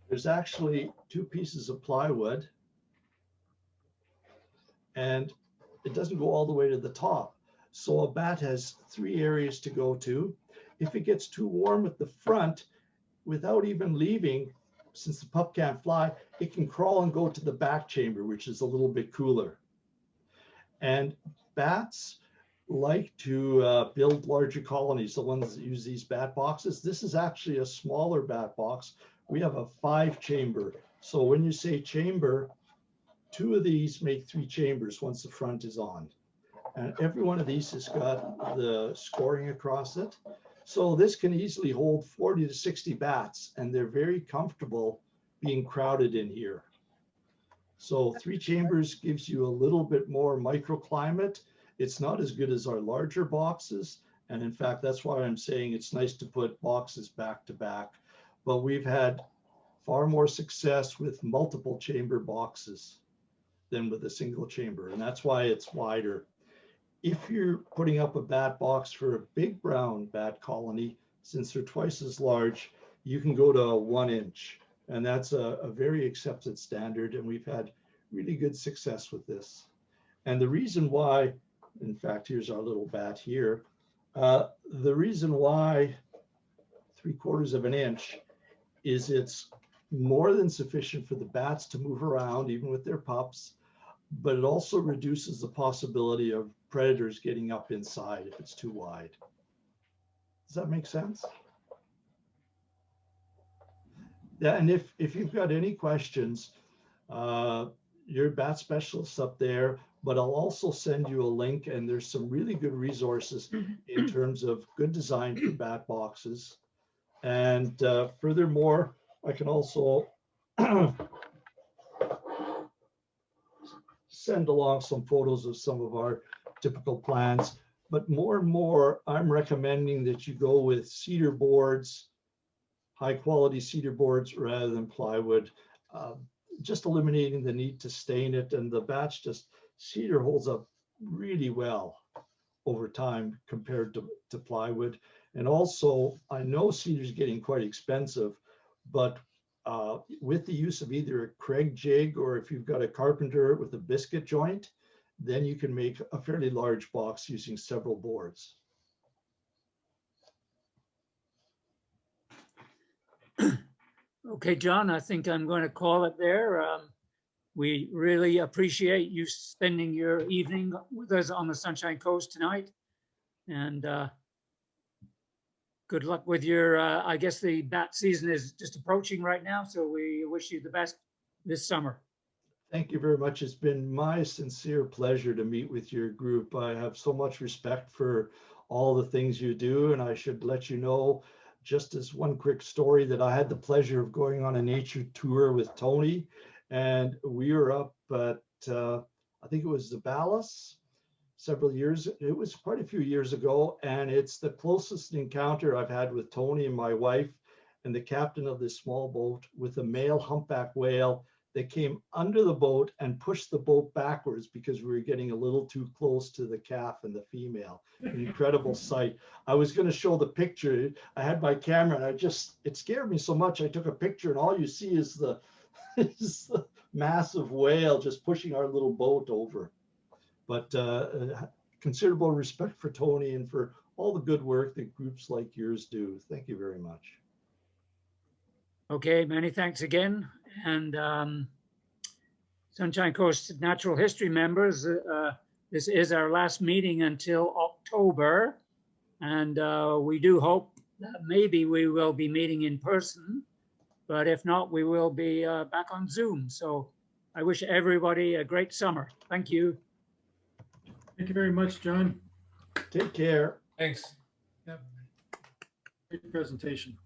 There's actually 2 pieces of plywood, and it doesn't go all the way to the top. So a bat has 3 areas to go to. If it gets too warm at the front, without even leaving, since the pup can't fly, it can crawl and go to the back chamber, which is a little bit cooler. And bats like to build larger colonies, the ones that use these bat boxes. This is actually a smaller bat box. We have a 5-chamber. So when you say chamber, 2 of these make 3 chambers once the front is on. And every one of these has got the scoring across it. So this can easily hold 40 to 60 bats, and they're very comfortable being crowded in here. So 3 chambers gives you a little bit more microclimate. It's not as good as our larger boxes. And in fact, that's why I'm saying it's nice to put boxes back to back. But we've had far more success with multiple chamber boxes than with a single chamber. And that's why it's wider. If you're putting up a bat box for a big brown bat colony, since they're twice as large, you can go to 1 inch. And that's a very accepted standard. And we've had really good success with this. And the reason why, in fact, here's our little bat here. The reason why 3/4 of an inch is it's more than sufficient for the bats to move around, even with their pups, but it also reduces the possibility of predators getting up inside if it's too wide. Does that make sense? Yeah, and if you've got any questions, your bat specialists up there, but I'll also send you a link, and there's some really good resources in terms of good design for bat boxes. And furthermore, I can also send along some photos of some of our typical plants. But more and more, I'm recommending that you go with cedar boards, high quality cedar boards rather than plywood, just eliminating the need to stain it. And the bats just, cedar holds up really well over time compared to plywood. And also, I know cedar is getting quite expensive, but with the use of either a Craig jig, or if you've got a carpenter with a biscuit joint, then you can make a fairly large box using several boards. Okay, John, I think I'm going to call it there. We really appreciate you spending your evening with us on the Sunshine Coast tonight. And good luck with your, I guess the bat season is just approaching right now, so we wish you the best this summer. Thank you very much. It's been my sincere pleasure to meet with your group. I have so much respect for all the things you do, and I should let you know, just as one quick story, that I had the pleasure of going on a nature tour with Tony, and we were up at, I think it was the Ballas, several years, it was quite a few years ago, and it's the closest encounter I've had with Tony and my wife and the captain of this small boat with a male humpback whale that came under the boat and pushed the boat backwards because we were getting a little too close to the calf and the female. An incredible sight. I was going to show the picture. I had my camera, and it scared me so much. I took a picture, and all you see is the massive whale just pushing our little boat over. But considerable respect for Tony and for all the good work that groups like yours do. Thank you very much. Okay, many thanks again. And Sunshine Coast Natural History members, this is our last meeting until October. And we do hope that maybe we will be meeting in person, but if not, we will be back on Zoom. So I wish everybody a great summer. Thank you. Thank you very much, John. Take care. Thanks. Yep. Great presentation.